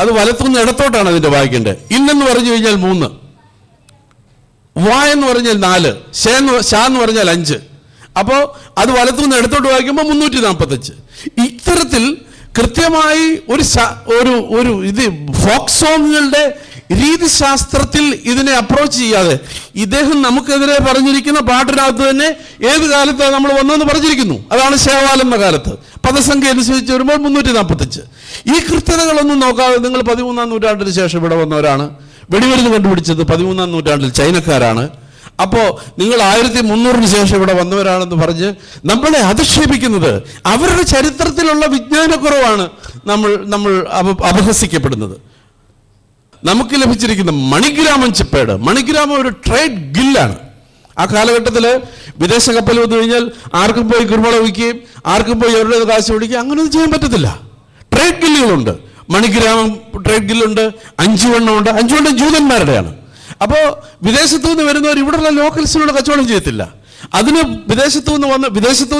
A: അത് വലത്തുനിന്ന് ഇടത്തോട്ടാണ് അതിൻ്റെ വായിക്കേണ്ടത്. ഇന്നെന്ന് പറഞ്ഞു കഴിഞ്ഞാൽ 3, വാ എന്ന് പറഞ്ഞാൽ 4, ഷാ എന്ന് പറഞ്ഞാൽ 5. അപ്പോൾ അത് വലത്തുനിന്ന് ഇടത്തോട്ട് വായിക്കുമ്പോൾ 345. ഇത്തരത്തിൽ കൃത്യമായി ഒരു ഇത് ഫോക്ക് സോങ്ങുകളുടെ രീതിശാസ്ത്രത്തിൽ ഇതിനെ അപ്രോച്ച് ചെയ്യാതെ ഇദ്ദേഹം നമുക്കെതിരെ പറഞ്ഞിരിക്കുന്ന പാട്ടിനകത്ത് തന്നെ ഏത് കാലത്താണ് നമ്മൾ വന്നതെന്ന് പറഞ്ഞിരിക്കുന്നു. അതാണ് സേവാൽ എന്ന കാലത്ത്. പദസംഖ്യ അനുസരിച്ച് വരുമ്പോൾ 345. ഈ കൃത്യതകളൊന്നും നോക്കാതെ നിങ്ങൾ 13-ാം നൂറ്റാണ്ടിന് ശേഷം ഇവിടെ വന്നവരാണ്, വെടിമരുന്ന് കണ്ടുപിടിച്ചത് 13-ാം നൂറ്റാണ്ടിൽ ചൈനക്കാരാണ്, അപ്പോൾ നിങ്ങൾ 1300-ന് ശേഷം ഇവിടെ വന്നവരാണെന്ന് പറഞ്ഞ് നമ്മളെ അധിക്ഷേപിക്കുന്നത് അവരുടെ ചരിത്രത്തിലുള്ള വിജ്ഞാനക്കുറവാണ് നമ്മൾ അപഹസിക്കപ്പെടുന്നത്. നമുക്ക് ലഭിച്ചിരിക്കുന്ന മണിഗ്രാമം ചിപ്പേട്, മണിഗ്രാമം ഒരു ട്രേഡ് ഗില്ലാണ്. ആ കാലഘട്ടത്തിൽ വിദേശ കപ്പൽ വന്നു കഴിഞ്ഞാൽ ആർക്കും പോയി കുരുമുളക് വയ്ക്കുകയും ആർക്കും പോയി അവരുടെ കാശ് പിടിക്കുകയും അങ്ങനെയൊന്നും ചെയ്യാൻ പറ്റത്തില്ല. ട്രേഡ് ഗില്ലുകളുണ്ട്. മണിഗ്രാമം ട്രേഡ് ഗില്ലുണ്ട്, 5 വണ്ണമുണ്ട്. 5 വണ്ണം ജൂതന്മാരുടെയാണ്. അപ്പോൾ വിദേശത്തു നിന്ന് വരുന്നവർ ഇവിടെയുള്ള ലോക്കൽസിനോട് കച്ചവടം ചെയ്യത്തില്ല. അതിന് വിദേശത്തു എന്ന്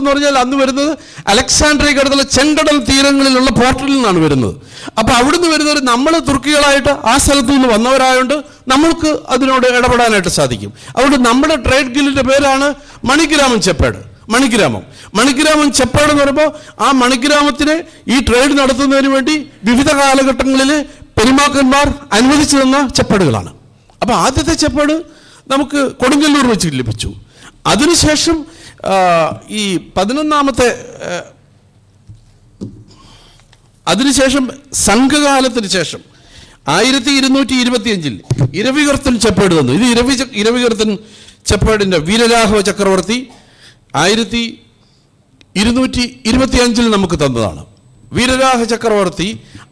A: പറഞ്ഞാൽ അന്ന് വരുന്നത് അലക്സാണ്ട്രിയക്ക് അടുത്തുള്ള ചെങ്കടൽ തീരങ്ങളിലുള്ള പോർട്ടിൽ നിന്നാണ് വരുന്നത്. അപ്പോൾ അവിടുന്ന് വരുന്നവർ നമ്മൾ തുർക്കികളായിട്ട് ആ സ്ഥലത്തു നിന്ന് വന്നവരായതുകൊണ്ട് നമ്മൾക്ക് അതിനോട് ഇടപെടാനായിട്ട് സാധിക്കും. അതുകൊണ്ട് നമ്മുടെ ട്രേഡ് ഗിൽഡിന്റെ പേരാണ് മണിഗ്രാമം ചെപ്പേട്. മണിഗ്രാമം ചെപ്പേട് എന്ന് പറയുമ്പോൾ ആ മണിഗ്രാമത്തിന് ഈ ട്രേഡ് നടത്തുന്നതിന് വേണ്ടി വിവിധ കാലഘട്ടങ്ങളിൽ പെരുമാക്കന്മാർ അനുവദിച്ചു തന്ന ചെപ്പേടുകളാണ്. അപ്പോൾ ആദ്യത്തെ ചെപ്പേട് നമുക്ക് കൊടുങ്ങല്ലൂർ വെച്ച് ലഭിച്ചു. അതിനുശേഷം ഈ 11ാമത്തെ അതിനുശേഷം സംഘകാലത്തിന് ശേഷം 1225 ഇരവികർത്തൻ ചെപ്പേട് തന്നു. ഇത് ഇരവികർത്തൻ ചെപ്പേടിൻ്റെ വീരരാഘവ ചക്രവർത്തി 1225 നമുക്ക് തന്നതാണ്. വീരരാഘവ ചക്രവർത്തി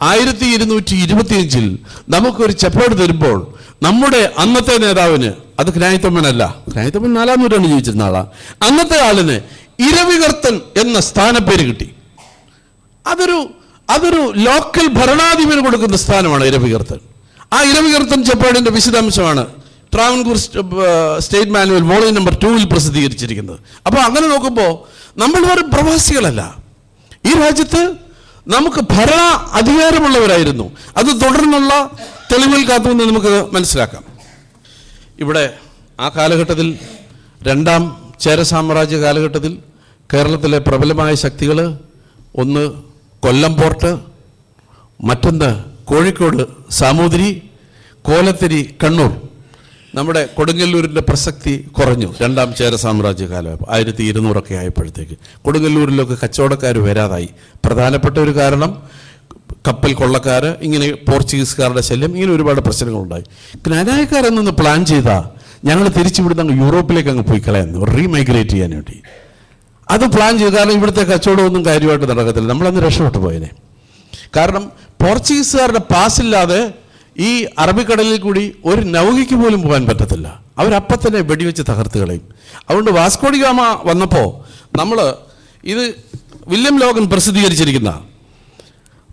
A: 1225 നമുക്കൊരു ചെപ്പേട് തരുമ്പോൾ നമ്മുടെ അന്നത്തെ നേതാവിന്, അത് ക്നായിത്തമ്മനല്ല, ക്നായിത്തമ്മൻ 4-ാം നൂറ്റാണ്ട് ജീവിച്ചിരുന്ന ആളാ, അന്നത്തെ ആളിന് ഇരവികർത്തൻ എന്ന സ്ഥാനപ്പേര് കിട്ടി. അതൊരു ലോക്കൽ ഭരണാധിപന് കൊടുക്കുന്ന സ്ഥാനമാണ് ഇരവികർത്തൻ. ആ ഇരവികർത്തൻ ചെപ്പേടിന്റെ വിശദാംശമാണ് Travancore state manual volume number 2 പ്രസിദ്ധീകരിച്ചിരിക്കുന്നത്. അപ്പോൾ അങ്ങനെ നോക്കുമ്പോൾ നമ്മൾ വെറും പ്രവാസികളല്ല, ഈ രാജ്യത്ത് നമുക്ക് ഭരണ അധികാരമുള്ളവരായിരുന്നു. അത് തുടർന്നുള്ള തെളിവുകൾ കാത്തുനിന്ന് നമുക്ക് മനസ്സിലാക്കാം. ഇവിടെ ആ കാലഘട്ടത്തിൽ 2ാം ചേര സാമ്രാജ്യ കാലഘട്ടത്തിൽ കേരളത്തിലെ പ്രബലമായ ശക്തികൾ, ഒന്ന് കൊല്ലം പോർട്ട്, മറ്റൊന്ന് കോഴിക്കോട് സാമൂതിരി, കോലത്തിരി കണ്ണൂർ. നമ്മുടെ കൊടുങ്ങല്ലൂരിൻ്റെ പ്രസക്തി കുറഞ്ഞു 2ാം ചേര സാമ്രാജ്യ കാലം 1200 ആയപ്പോഴത്തേക്ക്. കൊടുങ്ങല്ലൂരിലൊക്കെ കച്ചവടക്കാർ വരാതായി. പ്രധാനപ്പെട്ട ഒരു കാരണം കപ്പൽ കൊള്ളക്കാർ, ഇങ്ങനെ പോർച്ചുഗീസുകാരുടെ ശല്യം, ഇങ്ങനെ ഒരുപാട് പ്രശ്നങ്ങളുണ്ടായി. ജ്ഞാനായക്കാരെന്നൊന്ന് പ്ലാൻ ചെയ്താൽ ഞങ്ങൾ തിരിച്ചുവിടുന്ന അങ്ങ് യൂറോപ്പിലേക്ക് അങ്ങ് പോയി കളയാന്ന്, റീമൈഗ്രേറ്റ് ചെയ്യാൻ വേണ്ടി. അത് പ്ലാൻ ചെയ്തു. കാരണം ഇവിടുത്തെ കച്ചവടമൊന്നും കാര്യമായിട്ട് നടക്കത്തില്ല, നമ്മളന്ന് രക്ഷപ്പെട്ടു പോയനെ. കാരണം പോർച്ചുഗീസുകാരുടെ പാസ്സില്ലാതെ ഈ അറബിക്കടലിൽ കൂടി ഒരു നൗകയ്ക്ക് പോലും പോകാൻ പറ്റത്തില്ല. അവരപ്പം തന്നെ വെടിവെച്ച് തകർത്ത് കളയും. അതുകൊണ്ട് വാസ്കോഡി ഗാമ വന്നപ്പോൾ ഇത് വില്യം ലോഗൻ പ്രസിദ്ധീകരിച്ചിരിക്കുന്ന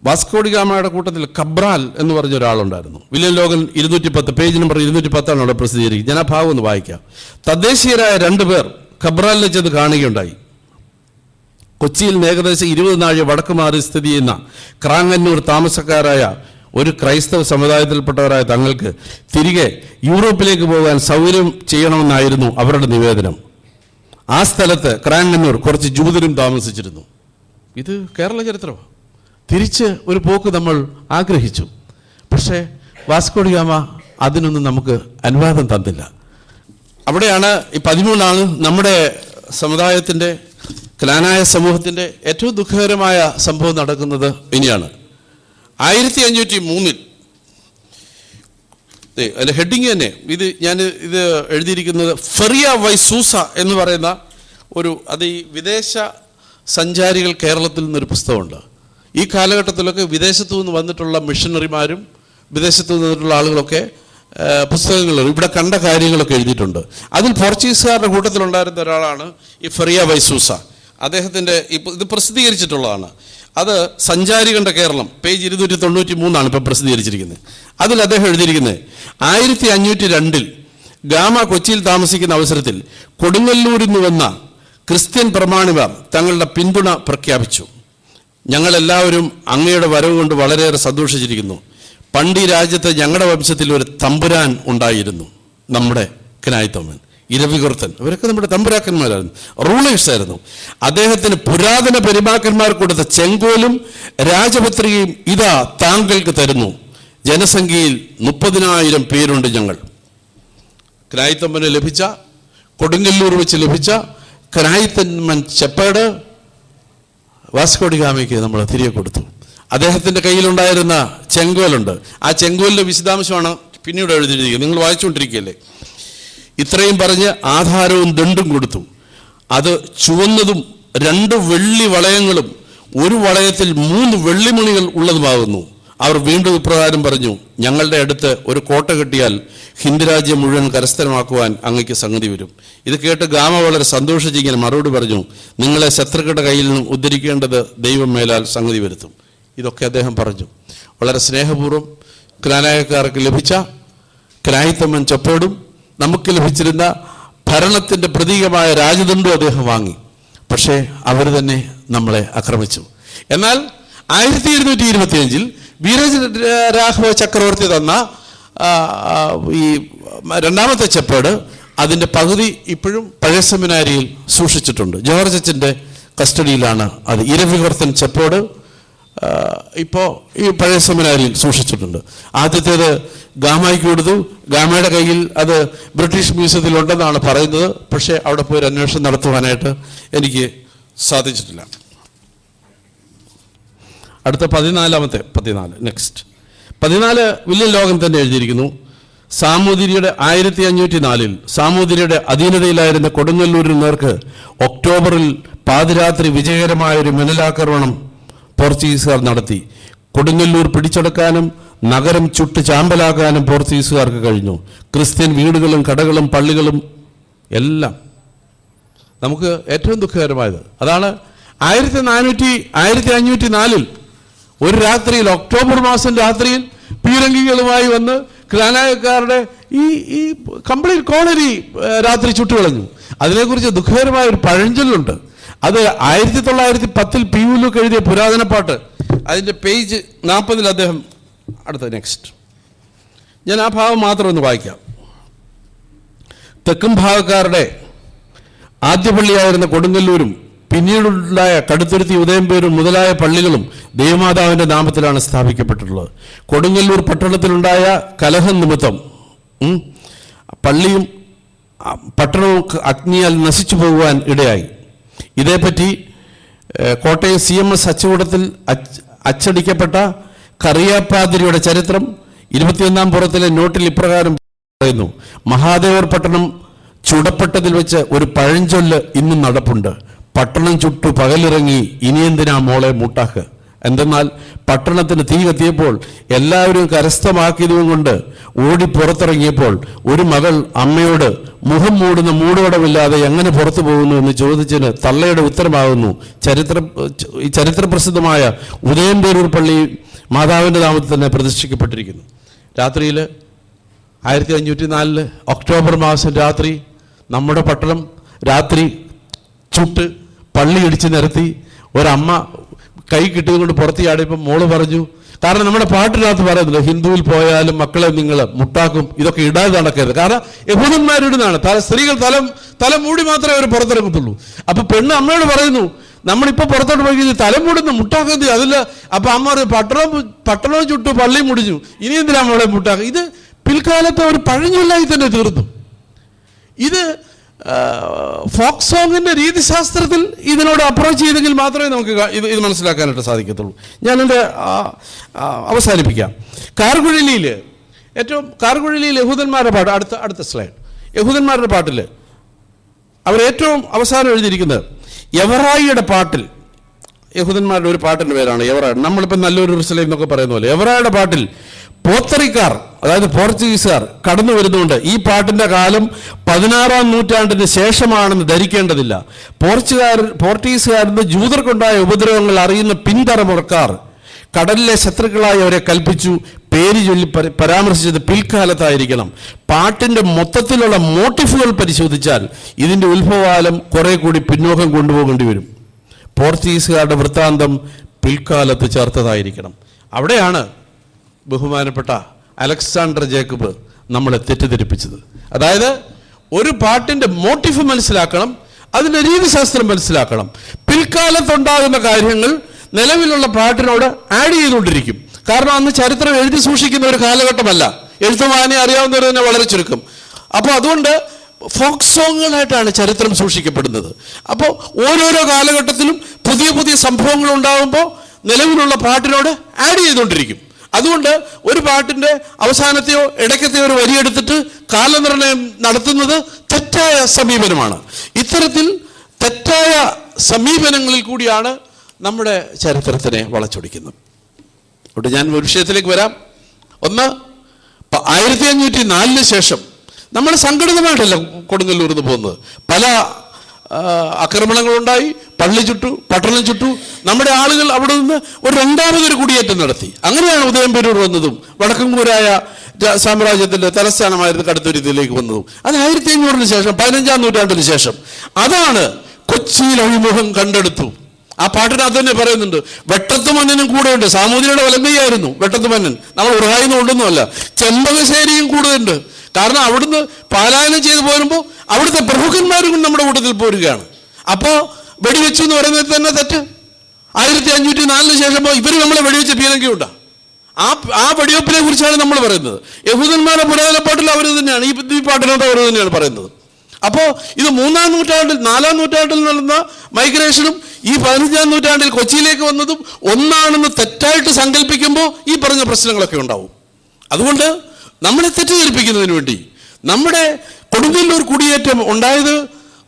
A: വാസ്കോഡി ഗാമയുടെ കൂട്ടത്തിൽ കബ്രാൽ എന്ന് പറഞ്ഞ ഒരാളുണ്ടായിരുന്നു. വില്യം ലോഗൻ 210 പേജ് നമ്പർ 210 അവിടെ പ്രസിദ്ധീകരിക്കും. ഞാൻ ആ ഭാഗം ഒന്ന് വായിക്കാം. തദ്ദേശീയരായ 2 പേർ കബ്രാലിനെ ചെന്ന് കാണുകയുണ്ടായി. കൊച്ചിയിൽ ഏകദേശം 20 നാഴി വടക്ക് മാറി സ്ഥിതി ചെയ്യുന്ന ക്രാങ്ങന്നൂർ താമസക്കാരായ ഒരു ക്രൈസ്തവ സമുദായത്തിൽപ്പെട്ടവരായ തങ്ങൾക്ക് തിരികെ യൂറോപ്പിലേക്ക് പോകാൻ സൗകര്യം ചെയ്യണമെന്നായിരുന്നു അവരുടെ നിവേദനം. ആ സ്ഥലത്ത് ക്രാങ്ങന്നൂർ കുറച്ച് ജൂതരും താമസിച്ചിരുന്നു. ഇത് കേരള ചരിത്രമാണ്. തിരിച്ച് ഒരു പോക്ക് നമ്മൾ ആഗ്രഹിച്ചു. പക്ഷേ വാസ്കോഡി ഗാമ അതിനൊന്നും നമുക്ക് അനുവാദം തന്നില്ല. അവിടെയാണ് ഈ 13 നമ്മുടെ സമുദായത്തിൻ്റെ, ക്നാനായ സമൂഹത്തിൻ്റെ ഏറ്റവും ദുഃഖകരമായ സംഭവം നടക്കുന്നത് ഇനിയാണ്. 1503 അതിൻ്റെ ഹെഡിങ് തന്നെ ഇത് എഴുതിയിരിക്കുന്നത് ഫെറിയ വൈസൂസ എന്ന് പറയുന്ന അത് ഈ വിദേശ സഞ്ചാരികൾ കേരളത്തിൽ നിന്നൊരു പുസ്തകമുണ്ട്. ഈ കാലഘട്ടത്തിലൊക്കെ വിദേശത്തു നിന്ന് വന്നിട്ടുള്ള മിഷണറിമാരും വിദേശത്തു നിന്നിട്ടുള്ള ആളുകളൊക്കെ പുസ്തകങ്ങൾ ഇവിടെ കണ്ട കാര്യങ്ങളൊക്കെ എഴുതിയിട്ടുണ്ട്. അതിൽ പോർച്ചുഗീസുകാരുടെ കൂട്ടത്തിലുണ്ടായിരുന്ന ഒരാളാണ് ഈ ഫെറിയ വൈസൂസ. അദ്ദേഹത്തിൻ്റെ ഇത് പ്രസിദ്ധീകരിച്ചിട്ടുള്ളതാണ്. അത് സഞ്ചാരികളുടെ കേരളം പേജ് 293 ഇപ്പോൾ പ്രസിദ്ധീകരിച്ചിരിക്കുന്നത്. അതിൽ അദ്ദേഹം എഴുതിയിരിക്കുന്നത് 1502 ഗാമ കൊച്ചിയിൽ താമസിക്കുന്ന അവസരത്തിൽ കൊടുങ്ങല്ലൂരിൽ നിന്ന് വന്ന ക്രിസ്ത്യൻ പ്രമാണിമാർ തങ്ങളുടെ പിന്തുണ പ്രഖ്യാപിച്ചു. ഞങ്ങളെല്ലാവരും അങ്ങയുടെ വരവ് കൊണ്ട് വളരെയേറെ സന്തോഷിച്ചിരിക്കുന്നു. പണ്ട് ഈ രാജ്യത്ത് ഞങ്ങളുടെ വംശത്തിൽ ഒരു തമ്പുരാൻ ഉണ്ടായിരുന്നു, നമ്മുടെ ക്നായിത്തമ്മൻ, ഇരവികർത്തൻ. അവരൊക്കെ നമ്മുടെ തമ്പുരാക്കന്മാരായിരുന്നു, റൂളേഴ്സായിരുന്നു. അദ്ദേഹത്തിന് പുരാതന പെരുമാക്കന്മാർ കൊടുത്ത ചെങ്കോലും രാജപത്രികയും ഇതാ താങ്കൾക്ക് തരുന്നു. ജനസംഖ്യയിൽ 30,000 പേരുണ്ട് ഞങ്ങൾ. ക്നായിത്തമ്മന് ലഭിച്ച, കൊടുങ്ങല്ലൂർ വെച്ച് ലഭിച്ച ക്നായിത്തമ്മൻ ചെപ്പേട് വാസ്കോഡി ഗാമയ്ക്ക് നമ്മൾ തിരികെ കൊടുത്തു. അദ്ദേഹത്തിൻ്റെ കയ്യിലുണ്ടായിരുന്ന ചെങ്കോലുണ്ട്. ആ ചെങ്കോലിൻ്റെ വിശദാംശമാണ് പിന്നീട് എഴുതിയിരിക്കുന്നത്. നിങ്ങൾ വായിച്ചുകൊണ്ടിരിക്കുകയല്ലേ. ഇത്രയും പറഞ്ഞ് ആധാരവും ദണ്ടും കൊടുത്തു. അത് ചുവന്നതും 2 വെള്ളി വളയങ്ങളും 1 വളയത്തിൽ 3 വെള്ളിമണികൾ ഉള്ളതുമാകുന്നു. അവർ വീണ്ടും ഇപ്രകാരം പറഞ്ഞു, ഞങ്ങളുടെ അടുത്ത് ഒരു കോട്ട കെട്ടിയാൽ ഹിന്ദു രാജ്യം മുഴുവൻ കരസ്ഥലമാക്കുവാൻ അങ്ങയ്ക്ക് സംഗതി വരും. ഇത് കേട്ട് ഗാമ വളരെ സന്തോഷിച്ചിങ്ങനെ മറുപടി പറഞ്ഞു, നിങ്ങളെ ശത്രുക്കളുടെ കയ്യിൽ നിന്നും ഉദ്ധരിക്കേണ്ടത് ദൈവം മേലാൽ സംഗതി വരുത്തും. ഇതൊക്കെ അദ്ദേഹം പറഞ്ഞു. വളരെ സ്നേഹപൂർവ്വം ക്നാനായക്കാർക്ക് ലഭിച്ച ക്രായിത്തമ്മൻ ചെപ്പോടും നമുക്ക് ലഭിച്ചിരുന്ന ഭരണത്തിൻ്റെ പ്രതീകമായ രാജദണ്ഡും അദ്ദേഹം വാങ്ങി. പക്ഷേ അവർ തന്നെ നമ്മളെ ആക്രമിച്ചു. എന്നാൽ 1725 വീരരാഘവ ചക്രവർത്തി തന്ന ഈ രണ്ടാമത്തെ ചെപ്പേട് അതിൻ്റെ പകുതി ഇപ്പോഴും പഴയ സെമിനാരിയിൽ സൂക്ഷിച്ചിട്ടുണ്ട്. ജോർജ് അച്ഛൻ്റെ കസ്റ്റഡിയിലാണ് അത്. ഇരവിവർത്തൻ ചെപ്പേട് ഇപ്പോൾ ഈ പഴയ സെമിനാരിയിൽ സൂക്ഷിച്ചിട്ടുണ്ട്. ആദ്യത്തേത് ഗാമയ്ക്ക് കൊടുത്തു. ഗാമയുടെ കയ്യിൽ അത് ബ്രിട്ടീഷ് മ്യൂസിയത്തിലുണ്ടെന്നാണ് പറയുന്നത്. പക്ഷേ അവിടെ പോയി ഒരു അന്വേഷണം നടത്തുവാനായിട്ട് എനിക്ക് സാധിച്ചിട്ടില്ല. അടുത്ത 14 നെക്സ്റ്റ് 14 വില്യം ലോഗൻ തന്നെ എഴുതിയിരിക്കുന്നു. സാമൂതിരിയുടെ 1504 സാമൂതിരിയുടെ അധീനതയിലായിരുന്ന കൊടുങ്ങല്ലൂരിന് നേർക്ക് ഒക്ടോബറിൽ പാതിരാത്രി വിജയകരമായൊരു മിന്നലാക്രമണം പോർച്ചുഗീസുകാർ നടത്തി. കൊടുങ്ങല്ലൂർ പിടിച്ചെടുക്കാനും നഗരം ചുട്ട് ചാമ്പലാക്കാനും പോർച്ചുഗീസുകാർക്ക് കഴിഞ്ഞു. ക്രിസ്ത്യൻ വീടുകളും കടകളും പള്ളികളും എല്ലാം. നമുക്ക് ഏറ്റവും ദുഃഖകരമായത് അതാണ് 1504 ഒരു രാത്രിയിൽ, ഒക്ടോബർ മാസം രാത്രിയിൽ പീരങ്കികളുമായി വന്ന് ക്ലാനായക്കാരുടെ ഈ കംപ്ലീറ്റ് കോളനി രാത്രി ചുട്ടുകളഞ്ഞു. അതിനെക്കുറിച്ച് ദുഃഖകരമായ ഒരു പഴഞ്ചൊല്ലുണ്ട്. അത് 1910 P.U. ലുക്ക് എഴുതിയ പുരാതന പാട്ട്. അതിൻ്റെ പേജ് 40 അദ്ദേഹം അടുത്ത നെക്സ്റ്റ് ഞാൻ ആ ഭാഗം മാത്രം ഒന്ന് വായിക്കാം. തെക്കും ഭാഗക്കാരുടെ ആദ്യ പള്ളിയായിരുന്ന കൊടുങ്ങല്ലൂരും പിന്നീടുണ്ടായ കടുത്തുരുത്തി ഉദയംപേരും മുതലായ പള്ളികളും ദേവമാതാവിൻ്റെ നാമത്തിലാണ് സ്ഥാപിക്കപ്പെട്ടിട്ടുള്ളത്. കൊടുങ്ങല്ലൂർ പട്ടണത്തിലുണ്ടായ കലഹം നിമിത്തം പള്ളിയും പട്ടണവും അഗ്നിയാൽ നശിച്ചു പോകുവാൻ ഇടയായി. ഇതേപ്പറ്റി കോട്ടയം CMS അച്ചുകൂടത്തിൽ അച്ചടിക്കപ്പെട്ട കറിയാപ്പാതിരിയുടെ ചരിത്രം 21-ാം പുറത്തിലെ നോട്ടിൽ ഇപ്രകാരം പറയുന്നു: മഹാദേവർ പട്ടണം ചുടപ്പെട്ടതിൽ വെച്ച് ഒരു പഴഞ്ചൊല്ല് ഇന്നും നടപ്പുണ്ട്. പട്ടണം ചുട്ടു പകലിറങ്ങി ഇനിയെന്തിനാ മോളെ മുട്ടാക്ക്. എന്തെന്നാൽ പട്ടണത്തിന് തീ കത്തിയപ്പോൾ എല്ലാവരും കരസ്ഥമാക്കിയതും കൊണ്ട് ഓടി പുറത്തിറങ്ങിയപ്പോൾ ഒരു മകൾ അമ്മയോട് മുഖം മൂടുന്ന മൂടോടമില്ലാതെ എങ്ങനെ പുറത്തു പോകുന്നു എന്ന് ചോദിച്ചതിന് തള്ളയുടെ ഉത്തരമാകുന്നു ചരിത്രപ്രസിദ്ധമായ ഉദയംപേരൂർ പള്ളി മാതാവിൻ്റെ നാമത്തിൽ തന്നെ പ്രതിഷ്ഠിക്കപ്പെട്ടിരിക്കുന്നു. രാത്രിയിൽ 1504 ഒക്ടോബർ മാസം രാത്രി നമ്മുടെ പട്ടണം രാത്രി ചുട്ട് പള്ളി ഇടിച്ച് നിരത്തി. ഒരമ്മ കൈ കിട്ടിയതുകൊണ്ട് പുറത്ത് ചാടിയപ്പോൾ മോള് പറഞ്ഞു, കാരണം നമ്മുടെ പാട്ടിനകത്ത് പറയുന്നുണ്ട്, ഹിന്ദുവിൽ പോയാലും മക്കളെ നിങ്ങൾ മുട്ടാക്കും, ഇതൊക്കെ ഇടാതെ നടക്കരുത്. കാരണം യഹൂദന്മാരിടുന്നതാണ്. സ്ത്രീകൾ തല മൂടി മാത്രമേ അവർ പുറത്തിറങ്ങത്തുള്ളൂ. അപ്പൊ പെണ്ണ് അമ്മയോട് പറയുന്നു, നമ്മളിപ്പോൾ പുറത്തോട്ട് പോയി തല മൂടുന്നു, മുട്ടാക്കുന്നത് അതില്ല. അപ്പൊ അമ്മ പറയും, പട്ടണവും ചുട്ടു പള്ളിയും മുടിഞ്ഞു, ഇനി എന്തിനാ മോളെ മുട്ടാക്കുക. ഇത് പിൽക്കാലത്തെ ഒരു പഴഞ്ചൊല്ലായി തന്നെ തീർന്നു. ഇത് ഫോക്ക് സോങ്ങിൻ്റെ രീതിശാസ്ത്രത്തിൽ ഇതിനോട് അപ്രോച്ച് ചെയ്തെങ്കിൽ മാത്രമേ നമുക്ക് ഇത് മനസ്സിലാക്കാനായിട്ട് സാധിക്കത്തുള്ളൂ. ഞാനെൻ്റെ അവസാനിപ്പിക്കാം. കാർഗുഴലിയിൽ യഹൂദന്മാരുടെ പാട്ട്, അടുത്ത സ്ലൈഡ്. യഹൂദന്മാരുടെ പാട്ടിൽ അവർ ഏറ്റവും അവസാനം എഴുതിയിരിക്കുന്നത് എവറായിയുടെ പാട്ടിൽ. യഹൂദന്മാരുടെ ഒരു പാട്ടിൻ്റെ പേരാണ് എവറായി. നമ്മളിപ്പോൾ നല്ലൊരു റിസലൈം എന്നൊക്കെ പറയുന്ന പോലെ എവറായുടെ പാട്ടിൽ പോർത്തറിക്കാർ, അതായത് പോർച്ചുഗീസുകാർ കടന്നു വരുന്നുണ്ട്. ഈ പാട്ടിൻ്റെ കാലം 16-ാം നൂറ്റാണ്ടിന് ശേഷമാണെന്ന് ധരിക്കേണ്ടതില്ല. പോർച്ചുഗീസുകാരിൽ ജൂതർക്കുണ്ടായ ഉപദ്രവങ്ങൾ അറിയുന്ന പിൻതലമുറക്കാർ കടലിലെ ശത്രുക്കളായി അവരെ കൽപ്പിച്ചു പേര് ചൊല്ലി പരാമർശിച്ചത് പിൽക്കാലത്തായിരിക്കണം. പാട്ടിൻ്റെ മൊത്തത്തിലുള്ള മോട്ടിഫുകൾ പരിശോധിച്ചാൽ ഇതിൻ്റെ ഉത്ഭവകാലം കുറെ കൂടി പിന്നോക്കം കൊണ്ടുപോകേണ്ടി വരും. പോർച്ചുഗീസുകാരുടെ വൃത്താന്തം പിൽക്കാലത്ത് ചേർത്തതായിരിക്കണം. അവിടെയാണ് ബഹുമാനപ്പെട്ട അലക്സാണ്ടർ ജേക്കബ് നമ്മളെ തെറ്റിദ്ധരിപ്പിച്ചത്. അതായത് ഒരു പാട്ടിൻ്റെ മോട്ടീഫ് മനസ്സിലാക്കണം, അതിൻ്റെ രീതിശാസ്ത്രം മനസ്സിലാക്കണം. പിൽക്കാലത്തുണ്ടാകുന്ന കാര്യങ്ങൾ നിലവിലുള്ള പാട്ടിനോട് ആഡ് ചെയ്തുകൊണ്ടിരിക്കും. കാരണം അന്ന് ചരിത്രം എഴുതി സൂക്ഷിക്കുന്ന ഒരു കാലഘട്ടമല്ല. എഴുത്തും വായനയും അറിയാവുന്നവർ തന്നെ വളരെ ചുരുക്കം. അപ്പോൾ അതുകൊണ്ട് ഫോക്ക് സോങ്ങുകളായിട്ടാണ് ചരിത്രം സൂക്ഷിക്കപ്പെടുന്നത്. അപ്പോൾ ഓരോരോ കാലഘട്ടത്തിലും പുതിയ പുതിയ സംഭവങ്ങൾ ഉണ്ടാകുമ്പോൾ നിലവിലുള്ള പാട്ടിനോട് ആഡ് ചെയ്തുകൊണ്ടിരിക്കും. അതുകൊണ്ട് ഒരു പാട്ടിൻ്റെ അവസാനത്തെയോ ഇടയ്ക്കത്തെയോ ഒരു വരിയെടുത്തിട്ട് കാലനിർണയം നടത്തുന്നത് തെറ്റായ സമീപനമാണ്. ഇത്തരത്തിൽ തെറ്റായ സമീപനങ്ങളിൽ കൂടിയാണ് നമ്മുടെ ചരിത്രത്തിനെ വളച്ചൊടിക്കുന്നത്. അതുകൊണ്ട് ഞാൻ ഒരു വിഷയത്തിലേക്ക് വരാം. ഒന്ന്, 1504 ശേഷം നമ്മൾ സംഘടിതമായിട്ടല്ല കൊടുങ്ങല്ലൂരിൽ നിന്ന് പോകുന്നത്. പല ആക്രമണങ്ങളുണ്ടായി, പള്ളി ചുട്ടു, പട്ടണം ചുട്ടു. നമ്മുടെ ആളുകൾ അവിടെ നിന്ന് ഒരു രണ്ടാമതൊരു കുടിയേറ്റം നടത്തി. അങ്ങനെയാണ് ഉദയംപേരൂർ വന്നതും വടക്കൻകൂരായ സാമ്രാജ്യത്തിന്റെ തലസ്ഥാനമായിരുന്നു കടുത്തുരുത്തിയിലേക്ക് വന്നതും. അത് 1500 ശേഷം 15-ാം നൂറ്റാണ്ടിന് ശേഷം അതാണ് കൊച്ചിയിൽ അഴിമുഖം കണ്ടെടുത്തു. ആ പാട്ടിനകത്ത് തന്നെ പറയുന്നുണ്ട്, വെട്ടത്തുമന്നനും കൂടെയുണ്ട്. സാമൂതിരിയുടെ വലങ്കയായിരുന്നു വെട്ടത്തുമന്നൻ. നമ്മൾ ഉറഹായിന്ന് കൊണ്ടൊന്നുമല്ല, ചെമ്പകശ്ശേരിയും കൂടുതലുണ്ട്. കാരണം അവിടുന്ന് പലായനം ചെയ്ത് പോരുമ്പോൾ അവിടുത്തെ പ്രമുഖന്മാരും നമ്മുടെ കൂട്ടത്തിൽ പോരുകയാണ്. അപ്പോൾ വെടിവെച്ചു എന്ന് പറയുന്നത് തന്നെ തെറ്റ്. 1504 ശേഷം ഇവർ നമ്മളെ വെടിവെച്ച പീരങ്കിയുണ്ടാ. ആ വെടിവെപ്പിനെ കുറിച്ചാണ് നമ്മൾ പറയുന്നത്. യഹൂദന്മാരുടെ പുരാതന പാട്ടിൽ അവർ തന്നെയാണ്, ഈ പാട്ടിനകത്ത് അവർ തന്നെയാണ് പറയുന്നത്. അപ്പോൾ ഇത് 3-ാം നൂറ്റാണ്ടിൽ 4-ാം നൂറ്റാണ്ടിൽ നടന്ന മൈഗ്രേഷനും ഈ 15-ാം നൂറ്റാണ്ടിൽ കൊച്ചിയിലേക്ക് വന്നതും ഒന്നാണെന്ന് തെറ്റായിട്ട് സങ്കല്പിക്കുമ്പോൾ ഈ പറഞ്ഞ പ്രശ്നങ്ങളൊക്കെ ഉണ്ടാവും. അതുകൊണ്ട് നമ്മളെ തെറ്റിദ്ധരിപ്പിക്കുന്നതിന് വേണ്ടി നമ്മുടെ കൊടുങ്ങല്ലൂർ കുടിയേറ്റം ഉണ്ടായത്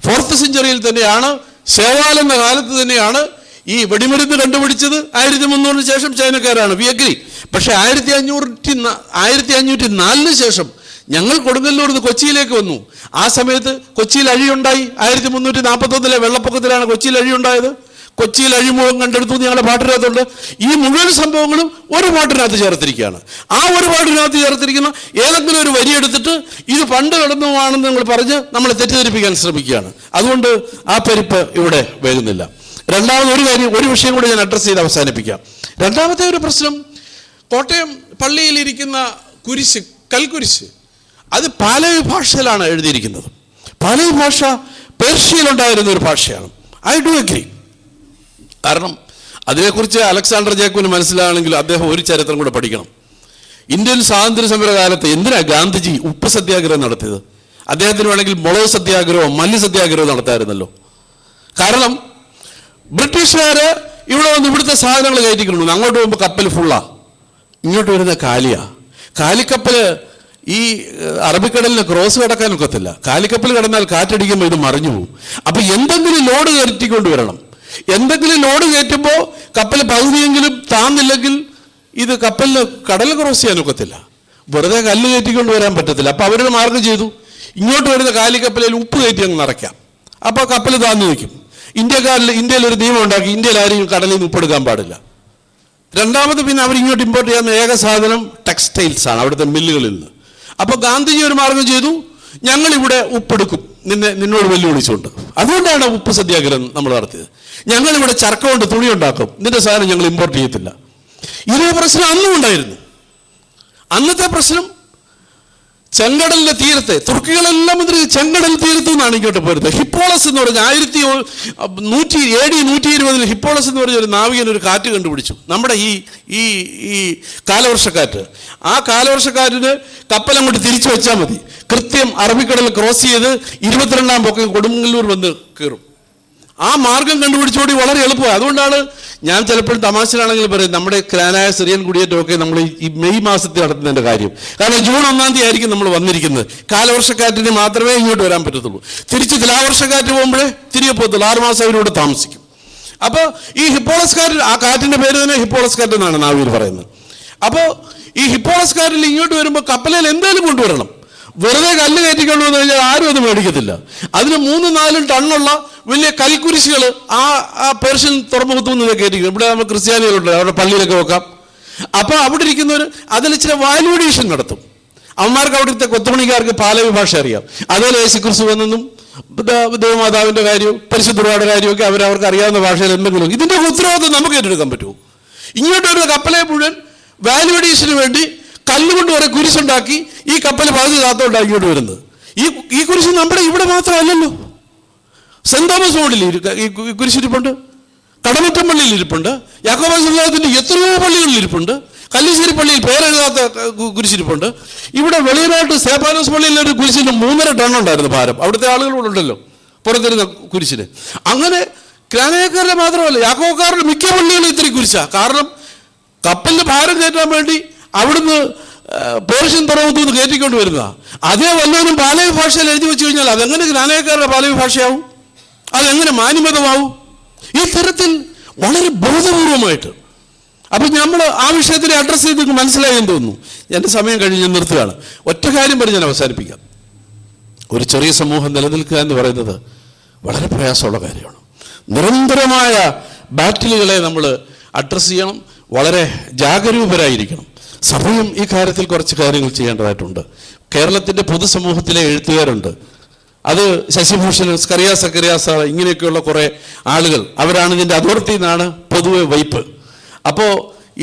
A: 4th സെഞ്ചുറിയിൽ തന്നെയാണ്. ശേവാൽ എന്ന കാലത്ത് തന്നെയാണ്. ഈ വെടിമരുന്ന് കണ്ടുപിടിച്ചത് 1300 ശേഷം ചൈനക്കാരാണ്, വി അഗ്രി. പക്ഷെ 1504 ശേഷം ഞങ്ങൾ കൊടുങ്ങല്ലൂർ നിന്ന് കൊച്ചിയിലേക്ക് വന്നു. ആ സമയത്ത് കൊച്ചിയിൽ അഴിയുണ്ടായി. 1341 വെള്ളപ്പൊക്കത്തിലാണ് കൊച്ചിയിൽ അഴിയുണ്ടായത്. കൊച്ചിയിൽ അഴിമുഖം കണ്ടെടുത്തു ഞങ്ങളുടെ പാട്ടിനകത്തുണ്ട്. ഈ മുഴുവൻ സംഭവങ്ങളും ഒരു പാട്ടിനകത്ത് ചേർത്തിരിക്കുകയാണ്. ആ ഒരു പാട്ടിനകത്ത് ചേർത്തിരിക്കുന്ന ഏതെങ്കിലും ഒരു വരി എടുത്തിട്ട് ഇത് പണ്ട് കിടന്നുവാണെന്ന് നിങ്ങൾ പറഞ്ഞ് നമ്മളെ തെറ്റിദ്ധരിപ്പിക്കാൻ ശ്രമിക്കുകയാണ്. അതുകൊണ്ട് ആ പരിപ്പ് ഇവിടെ വേകുന്നില്ല. രണ്ടാമത് ഒരു വിഷയം കൂടി ഞാൻ അഡ്രസ്സ് ചെയ്ത് അവസാനിപ്പിക്കാം. രണ്ടാമത്തെ ഒരു പ്രശ്നം, കോട്ടയം പള്ളിയിലിരിക്കുന്ന കുരിശ്, കൽക്കുരിശ്, അത് പാലവി ഭാഷയിലാണ് എഴുതിയിരിക്കുന്നത്. പാലവി ഭാഷ പേർഷ്യയിലുണ്ടായിരുന്ന ഒരു ഭാഷയാണ്. I do agree. കാരണം അതിനെക്കുറിച്ച് അലക്സാണ്ടർ ജേക്കബിന് മനസ്സിലാണെങ്കിൽ അദ്ദേഹം ഒരു ചരിത്രം കൂടെ പഠിക്കണം. ഇന്ത്യൻ സ്വാതന്ത്ര്യ സമര കാലത്ത് എന്തിനാ ഗാന്ധിജി ഉപ്പ് സത്യാഗ്രഹം നടത്തിയത്? അദ്ദേഹത്തിന് വേണമെങ്കിൽ മുളക് സത്യാഗ്രഹമോ മല്ലി സത്യാഗ്രഹമോ നടത്താമായിരുന്നല്ലോ. കാരണം ബ്രിട്ടീഷുകാര് ഇവിടെ വന്ന് ഇവിടുത്തെ സാധനങ്ങൾ കയറ്റിക്കൊണ്ടു. അങ്ങോട്ട് പോകുമ്പോൾ കപ്പൽ ഫുള്ളാ, ഇങ്ങോട്ട് വരുന്ന കാലിക്കപ്പല് ഈ അറബിക്കടലിന് ക്രോസ് കിടക്കാൻ ഒക്കത്തില്ല. കാലിക്കപ്പൽ കിടന്നാൽ കാറ്റടിക്കുമ്പോൾ ഇത് മറിഞ്ഞു പോകും. അപ്പൊ എന്തെങ്കിലും ലോഡ് കയറ്റിക്കൊണ്ട് വരണം. എന്തെങ്കിലും ലോഡ് കയറ്റുമ്പോൾ കപ്പൽ പകുതിയെങ്കിലും താന്നില്ലെങ്കിൽ ഇത് കപ്പലിന് കടൽ ക്രോസ് ചെയ്യാൻ ഒക്കത്തില്ല. വെറുതെ കല്ല് കയറ്റിക്കൊണ്ട് വരാൻ പറ്റത്തില്ല. അപ്പൊ അവരുടെ മാർഗം ചെയ്തു, ഇങ്ങോട്ട് വരുന്ന കാലിക്കപ്പലിൽ ഉപ്പ് കയറ്റി അങ്ങ് നിറയ്ക്കാം. അപ്പൊ കപ്പൽ താന്നു നിൽക്കും. ഇന്ത്യയിൽ ഒരു നിയമം ഉണ്ടാക്കി, ഇന്ത്യയിൽ ആരെയും കടലിൽ നിന്ന് ഉപ്പെടുക്കാൻ പാടില്ല. രണ്ടാമത് പിന്നെ അവർ ഇങ്ങോട്ട് ഇമ്പോർട്ട് ചെയ്യാവുന്ന ഏക സാധനം ടെക്സ്റ്റൈൽസ് ആണ്, അവിടുത്തെ മില്ലുകളിൽ നിന്ന്. അപ്പൊ ഗാന്ധിജി ഒരു മാർഗം ചെയ്തു, ഞങ്ങളിവിടെ ഉപ്പെടുക്കും നിന്നോട് വെല്ലുവിളിച്ചുകൊണ്ട്. അതുകൊണ്ടാണ് ഉപ്പ് സത്യാഗ്രഹം നമ്മൾ നടത്തിയത്. ഞങ്ങളിവിടെ ചർക്ക കൊണ്ട് തുണി ഉണ്ടാക്കും, നിന്റെ സാധനം ഞങ്ങൾ ഇമ്പോർട്ട് ചെയ്യത്തില്ല. ഇതേ പ്രശ്നം അന്നും ഉണ്ടായിരുന്നു. അന്നത്തെ പ്രശ്നം ചെങ്കടലിന്റെ തീരത്തെ തുർക്കികളെല്ലാം ചെങ്കടൽ തീരത്തു നിന്നാണ് ഇങ്ങോട്ട് പോരുന്നത്. ഹിപ്പോളസ് എന്ന് പറഞ്ഞ 120 ഹിപ്പോളസ് എന്ന് പറഞ്ഞ ഒരു നാവികൻ ഒരു കാറ്റ് കണ്ടുപിടിച്ചു, നമ്മുടെ ഈ കാലവർഷക്കാറ്റ്. ആ കാലവർഷക്കാറ്റിന് കപ്പൽ അങ്ങോട്ട് തിരിച്ചു വെച്ചാൽ മതി, കൃത്യം അറബിക്കടൽ ക്രോസ് ചെയ്ത് 22-ാം പൊക്കം കൊടുങ്ങല്ലൂർ വന്ന് കയറും. ആ മാർഗം കണ്ടുപിടിച്ചോടി വളരെ എളുപ്പമായി. അതുകൊണ്ടാണ് ഞാൻ ചിലപ്പോഴും തമാശയിലാണെങ്കിൽ പറയും, നമ്മുടെ ക്രാനായ സിറിയൻ കുടിയേറ്റമൊക്കെ നമ്മൾ ഈ മെയ് മാസത്തിൽ നടത്തുന്നതിൻ്റെ കാര്യം. കാരണം ജൂൺ 1-ാം തീയതി ആയിരിക്കും നമ്മൾ വന്നിരിക്കുന്നത്. കാലവർഷക്കാറ്റിന് മാത്രമേ ഇങ്ങോട്ട് വരാൻ പറ്റത്തുള്ളൂ. തിരിച്ച് തുലാവർഷക്കാറ്റ് പോകുമ്പോഴേ തിരികെ പോകത്തുള്ളൂ. 6 മാസം അവരിവിടെ താമസിക്കും. അപ്പോൾ ഈ ഹിപ്പോളസ് കാറ്റ്, ആ കാറ്റിൻ്റെ പേര് തന്നെ ഹിപ്പോളസ് കാറ്റ് എന്നാണ് നാവികർ പറയുന്നത്. അപ്പോൾ ഈ ഹിപ്പോളസ് കാറ്റിൽ ഇങ്ങോട്ട് വരുമ്പോൾ കപ്പലിൽ എന്തെങ്കിലും കൊണ്ടുവരണം. വെറുതെ കല്ല് കയറ്റിക്കൊണ്ട് വന്നു കഴിഞ്ഞാൽ ആരും അത് മേടിക്കത്തില്ല. അതിന് 3-4 ടണ്ണുള്ള വലിയ കൽക്കുരിശുകൾ ആ പേർഷ്യൻ തുറമുഖത്തു നിന്ന് കയറ്റിക്കും. ഇവിടെ നമ്മൾ ക്രിസ്ത്യാനികളുണ്ട്, അവരുടെ പള്ളിയിലൊക്കെ വെക്കാം. അപ്പോൾ അവിടെ ഇരിക്കുന്നവർ അതിൽ ചില വാല്യൂഡേഷൻ നടത്തും. അവന്മാർക്ക് അവിടുത്തെ കൊത്തുപണിക്കാർക്ക് പാലവി ഭാഷ അറിയാം. അതുപോലെ യേശുക്രിസ്തു വന്നെന്നും ദേവമാതാവിൻ്റെ കാര്യവും പരിശുദ്ധരുടെ കാര്യമൊക്കെ അവർക്ക് അറിയാവുന്ന ഭാഷയിൽ എന്തെങ്കിലും. ഇതിൻ്റെ ഉത്തരവാദിത്വം നമുക്ക് ഏറ്റെടുക്കാൻ പറ്റുമോ? ഇങ്ങോട്ട് വരുന്ന കപ്പലെ മുഴുവൻ വാല്യൂഡേഷന് വേണ്ടി കല്ലുകൊണ്ട് വരെ കുരിശുണ്ടാക്കി ഈ കപ്പൽ പകുതി താത്തോണ്ടാണ് ഇങ്ങോട്ട് വരുന്നത്. ഈ കുരിശ് നമ്മുടെ ഇവിടെ മാത്രമല്ലല്ലോ. സെന്റ് തോമസ് റോഡിൽ ഈ കുരിശിരിപ്പുണ്ട്, കടമറ്റം പള്ളിയിൽ ഇരിപ്പുണ്ട്, യാക്കോബ സമുദായത്തിൻ്റെ എത്രയോ പള്ളികളിൽ ഇരിപ്പുണ്ട്, കല്ലിശ്ശേരി പള്ളിയിൽ പേരെഴുതാത്ത കുരിശിരിപ്പുണ്ട്. ഇവിടെ വെളിയിലായിട്ട് സേപ്പാനോസ് പള്ളിയിൽ ഒരു കുരിശിന് 3.5 ടൺ ഉണ്ടായിരുന്നു ഭാരം. അവിടുത്തെ ആളുകളുണ്ടല്ലോ പുറത്തിരുന്ന കുരിശിന്. അങ്ങനെ ക്രാനേക്കാരുടെ മാത്രമല്ല, യാക്കോബക്കാരുടെ മിക്ക പള്ളികളും ഇത്തിരി കുരിശാ. കാരണം കപ്പലിന് ഭാരം കയറ്റാൻ വേണ്ടി അവിടുന്ന് പേർഷ്യൻ തുറമുഖത്തു നിന്ന് കയറ്റിക്കൊണ്ട് വരുന്നതാണ്. അതേ വല്ലവനും പാലവി ഭാഷയിൽ എഴുതി വെച്ച് കഴിഞ്ഞാൽ അതെങ്ങനെ ഗ്രാനേക്കാരുടെ പാലവി ഭാഷയാവും? അതെങ്ങനെ മാന്യമതമാവും? ഈ തരത്തിൽ വളരെ ബോധപൂർവമായിട്ട്. അപ്പം നമ്മൾ ആ വിഷയത്തിനെ അഡ്രസ്സ് ചെയ്ത് മനസ്സിലായെന്ന് തോന്നുന്നു. എൻ്റെ സമയം കഴിഞ്ഞ് നിർത്തുകയാണ്. ഒറ്റ കാര്യം പറഞ്ഞ് ഞാൻ അവസാനിപ്പിക്കാം. ഒരു ചെറിയ സമൂഹം നിലനിൽക്കുക എന്ന് പറയുന്നത് വളരെ പ്രയാസമുള്ള കാര്യമാണ്. നിരന്തരമായ ബാറ്റിലുകളെ നമ്മൾ അഡ്രസ്സ് ചെയ്യണം. വളരെ ജാഗരൂകരായിരിക്കണം. സഭയും ഈ കാര്യത്തിൽ കുറച്ച് കാര്യങ്ങൾ ചെയ്യേണ്ടതായിട്ടുണ്ട്. കേരളത്തിൻ്റെ പൊതുസമൂഹത്തിലെ എഴുത്തുകാരുണ്ട്, അത് ശശിഭൂഷൺ, സ്കറിയാസ് ഇങ്ങനെയൊക്കെയുള്ള കുറേ ആളുകൾ, അവരാണ് ഇതിൻ്റെ അതോറിറ്റി എന്നാണ് പൊതുവെ വയ്പ്. അപ്പോൾ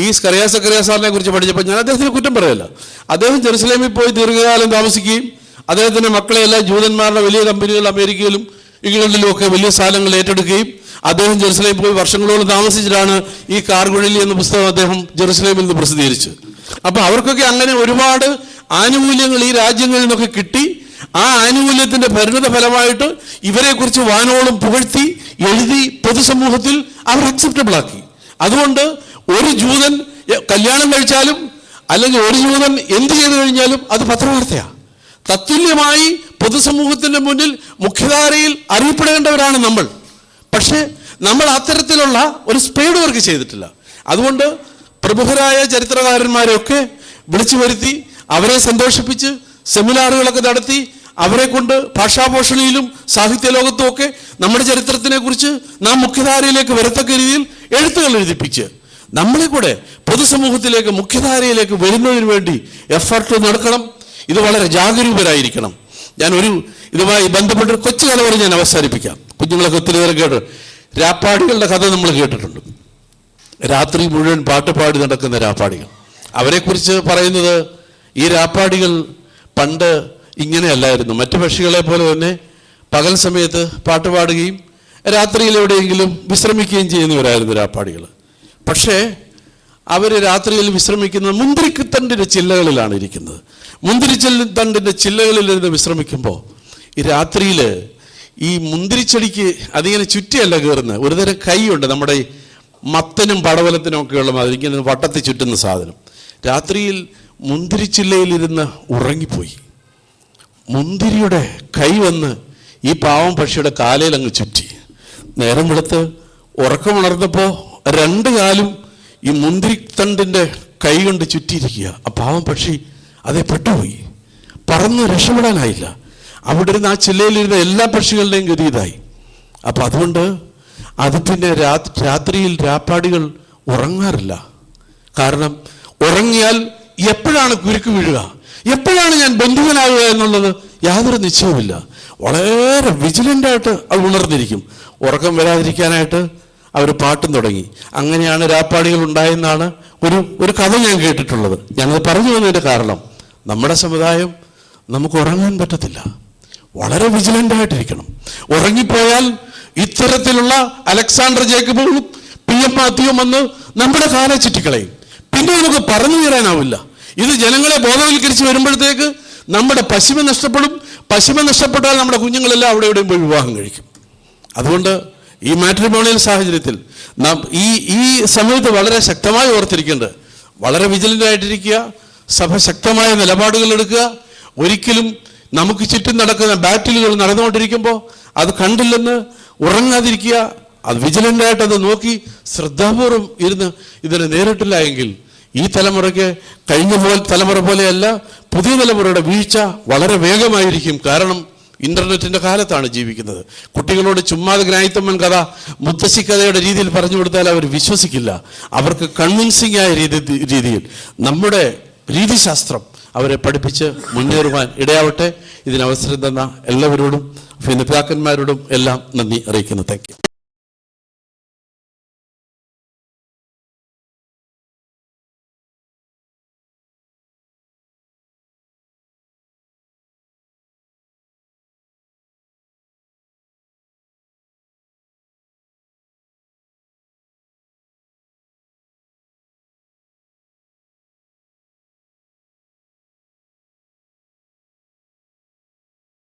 A: ഈ സ്കറിയാസാറിനെ കുറിച്ച് പഠിച്ചപ്പോൾ ഞാൻ അദ്ദേഹത്തിന് കുറ്റം പറയല്ല. അദ്ദേഹം ജെറുസലേമിൽ പോയി ദീർഘകാലം താമസിക്കുകയും അദ്ദേഹത്തിൻ്റെ മക്കളെല്ലാം ജൂതന്മാരുടെ വലിയ കമ്പനികൾ അമേരിക്കയിലും ഇംഗ്ലണ്ടിലുമൊക്കെ വലിയ സ്ഥലങ്ങൾ ഏറ്റെടുക്കുകയും അദ്ദേഹം ജെറുസലേമിൽ പോയി വർഷങ്ങളോളം താമസിച്ചിട്ടാണ് ഈ കാർഗുഴലി എന്ന പുസ്തകം അദ്ദേഹം ജെറുസലേമിൽ നിന്ന് പ്രസിദ്ധീകരിച്ചത്. അപ്പോൾ അവർക്കൊക്കെ അങ്ങനെ ഒരുപാട് ആനുകൂല്യങ്ങൾ ഈ രാജ്യങ്ങളിൽ നിന്നൊക്കെ കിട്ടി. ആ ആനുകൂല്യത്തിന്റെ പരിണിത ഫലമായിട്ട് ഇവരെക്കുറിച്ച് വാനോളം പുകഴ്ത്തി എഴുതി പൊതുസമൂഹത്തിൽ അവർ അക്സെപ്റ്റബിൾ ആക്കി. അതുകൊണ്ട് ഒരു ജൂതൻ കല്യാണം കഴിച്ചാലും അല്ലെങ്കിൽ ഒരു ജൂതൻ എന്ത് ചെയ്തു കഴിഞ്ഞാലും അത് പത്രവാർത്തയാണ്. തത്തുല്യമായി പൊതുസമൂഹത്തിന്റെ മുന്നിൽ മുഖ്യധാരയിൽ അറിയപ്പെടേണ്ടവരാണ് നമ്മൾ. പക്ഷേ നമ്മൾ അത്തരത്തിലുള്ള ഒരു സ്പേഡ് വർക്ക് ചെയ്തിട്ടില്ല. അതുകൊണ്ട് പ്രമുഖരായ ചരിത്രകാരന്മാരെയൊക്കെ വിളിച്ചു വരുത്തി അവരെ സന്തോഷിപ്പിച്ച് സെമിനാറുകളൊക്കെ നടത്തി അവരെ കൊണ്ട് ഭാഷാപോഷണിയിലും സാഹിത്യ ലോകത്തും ഒക്കെ നമ്മുടെ ചരിത്രത്തിനെ കുറിച്ച് നാം മുഖ്യധാരയിലേക്ക് വരത്തക്ക രീതിയിൽ എഴുത്തുകൾ എഴുതിപ്പിച്ച് നമ്മളെ കൂടെ പൊതുസമൂഹത്തിലേക്ക് മുഖ്യധാരയിലേക്ക് വരുന്നതിന് വേണ്ടി എഫർട്ട് നടക്കണം. ഇത് വളരെ ജാഗരൂകരായിരിക്കണം. ഇതുമായി ബന്ധപ്പെട്ടൊരു കൊച്ചു കഥ പറഞ്ഞ് ഞാൻ അവസാനിപ്പിക്കാം. കുഞ്ഞുങ്ങളൊക്കെ ഒത്തിരി നേരം കേട്ട് രാപ്പാടികളുടെ കഥ നമ്മൾ കേട്ടിട്ടുണ്ട്. രാത്രി മുഴുവൻ പാട്ട് പാടി നടക്കുന്ന രാപ്പാടികൾ. അവരെക്കുറിച്ച് പറയുന്നത് ഈ രാപ്പാടികൾ പണ്ട് ഇങ്ങനെയല്ലായിരുന്നു. മറ്റു പക്ഷികളെ പോലെ തന്നെ പകൽ സമയത്ത് പാട്ട് പാടുകയും രാത്രിയിൽ എവിടെയെങ്കിലും വിശ്രമിക്കുകയും ചെയ്യുന്നവരായിരുന്നു രാപ്പാടികൾ. പക്ഷേ അവർ രാത്രിയിൽ വിശ്രമിക്കുന്നത് മുന്തിരിത്തണ്ടിൻ്റെ ചില്ലകളിലാണ് ഇരിക്കുന്നത്. മുന്തിരിത്തണ്ടിൻ്റെ ചില്ലകളിലിരുന്ന് വിശ്രമിക്കുമ്പോൾ ഈ രാത്രിയിൽ ഈ മുന്തിരിച്ചെടിക്ക് അതിങ്ങനെ ചുറ്റിയല്ല കയറുന്നത്, ഒരുതരം കൈയുണ്ട്, നമ്മുടെ ഈ മത്തനും പടവലത്തിനും ഒക്കെയുള്ള മാതിരി ഇങ്ങനെ വട്ടത്തിൽ ചുറ്റുന്ന സാധനം. രാത്രിയിൽ മുന്തിരിച്ചില്ലയിലിരുന്ന് ഉറങ്ങിപ്പോയി. മുന്തിരിയുടെ കൈ വന്ന് ഈ പാവം പക്ഷിയുടെ കാലയിൽ അങ്ങ് ചുറ്റി. നേരം വെളുത്ത് ഉറക്കമുണർന്നപ്പോൾ രണ്ട് കാലും ഈ മുന്തിരിത്തണ്ടിൻ്റെ കൈ കൊണ്ട് ചുറ്റിയിരിക്കുക. ആ പാവം പക്ഷി അതേ പെട്ടുപോയി, പറന്ന് രക്ഷപ്പെടാനായില്ല. അവിടെ ഇരുന്ന് ആ ചില്ലയിലിരുന്ന എല്ലാ പക്ഷികളുടെയും ഗതി ഇതായി. അപ്പം അതുകൊണ്ട് അത് പിന്നെ രാത്രിയിൽ രാപ്പാടികൾ ഉറങ്ങാറില്ല. കാരണം ഉറങ്ങിയാൽ എപ്പോഴാണ് കുരുക്ക് വീഴുക, എപ്പോഴാണ് ഞാൻ ബന്ധുവനാകുക എന്നുള്ളത് യാതൊരു നിശ്ചയവുമില്ല. വളരെ വിജിലൻ്റായിട്ട് അത് ഉണർന്നിരിക്കും. ഉറക്കം വരാതിരിക്കാനായിട്ട് അവർ പാട്ടും തുടങ്ങി. അങ്ങനെയാണ് രാപ്പാടികൾ ഉണ്ടായെന്നാണ് ഒരു കഥ ഞാൻ കേട്ടിട്ടുള്ളത്. ഞാനത് പറഞ്ഞു വന്നതിൻ്റെ കാരണം നമ്മുടെ സമുദായം നമുക്ക് ഉറങ്ങാൻ പറ്റത്തില്ല. വളരെ വിജിലൻ്റായിട്ടിരിക്കണം. ഉറങ്ങിപ്പോയാൽ ഇത്തരത്തിലുള്ള അലക്സാണ്ടർ ജേക്കബും PM മാത്യുവും വന്ന് നമ്മുടെ കാലെ ചുറ്റിക്കളയും. പിന്നെ നമുക്ക് പറഞ്ഞു തരാനാവില്ല. ഇത് ജനങ്ങളെ ബോധവൽക്കരിച്ച് വരുമ്പോഴത്തേക്ക് നമ്മുടെ പശിമ നഷ്ടപ്പെടും. പശിമ നഷ്ടപ്പെട്ടാൽ നമ്മുടെ കുഞ്ഞുങ്ങളെല്ലാം അവിടെ എവിടെയും പോയി വിവാഹം കഴിക്കും. അതുകൊണ്ട് ഈ മാട്രിമോണിയൽ സാഹചര്യത്തിൽ നാം ഈ സമയത്ത് വളരെ ശക്തമായി ഓർത്തിരിക്കേണ്ടത്, വളരെ വിജിലൻ്റായിട്ടിരിക്കുക, സഭ ശക്തമായ നിലപാടുകൾ എടുക്കുക. ഒരിക്കലും നമുക്ക് ചുറ്റും നടക്കുന്ന ബാറ്റിലുകൾ നടന്നുകൊണ്ടിരിക്കുമ്പോൾ അത് കണ്ടില്ലെന്ന് ഉറങ്ങാതിരിക്കുക. അത് വിജിലൻ്റായിട്ട് അത് നോക്കി ശ്രദ്ധാപൂർവം ഇരുന്ന് ഇതിനെ നേരിട്ടില്ല എങ്കിൽ ഈ തലമുറയ്ക്ക് കഴിഞ്ഞ തലമുറ പോലെയല്ല, പുതിയ തലമുറയുടെ വീഴ്ച വളരെ വേഗമായിരിക്കും. കാരണം ഇന്റർനെറ്റിന്റെ കാലത്താണ് ജീവിക്കുന്നത്. കുട്ടികളോട് ചുമ്മാതെ ഗ്രായിത്തമ്മൻ കഥ, മുത്തശ്ശി കഥയുടെ രീതിയിൽ പറഞ്ഞു കൊടുത്താൽ അവർ വിശ്വസിക്കില്ല. അവർക്ക് കൺവിൻസിംഗ് ആയ രീതിയിൽ നമ്മുടെ രീതിശാസ്ത്രം അവരെ പഠിപ്പിച്ച് മുന്നേറുവാൻ ഇടയാവട്ടെ. ഇതിന് അവസരം തന്ന എല്ലാവരോടും പിതാക്കന്മാരോടും എല്ലാം നന്ദി അറിയിക്കുന്നു. Thank you.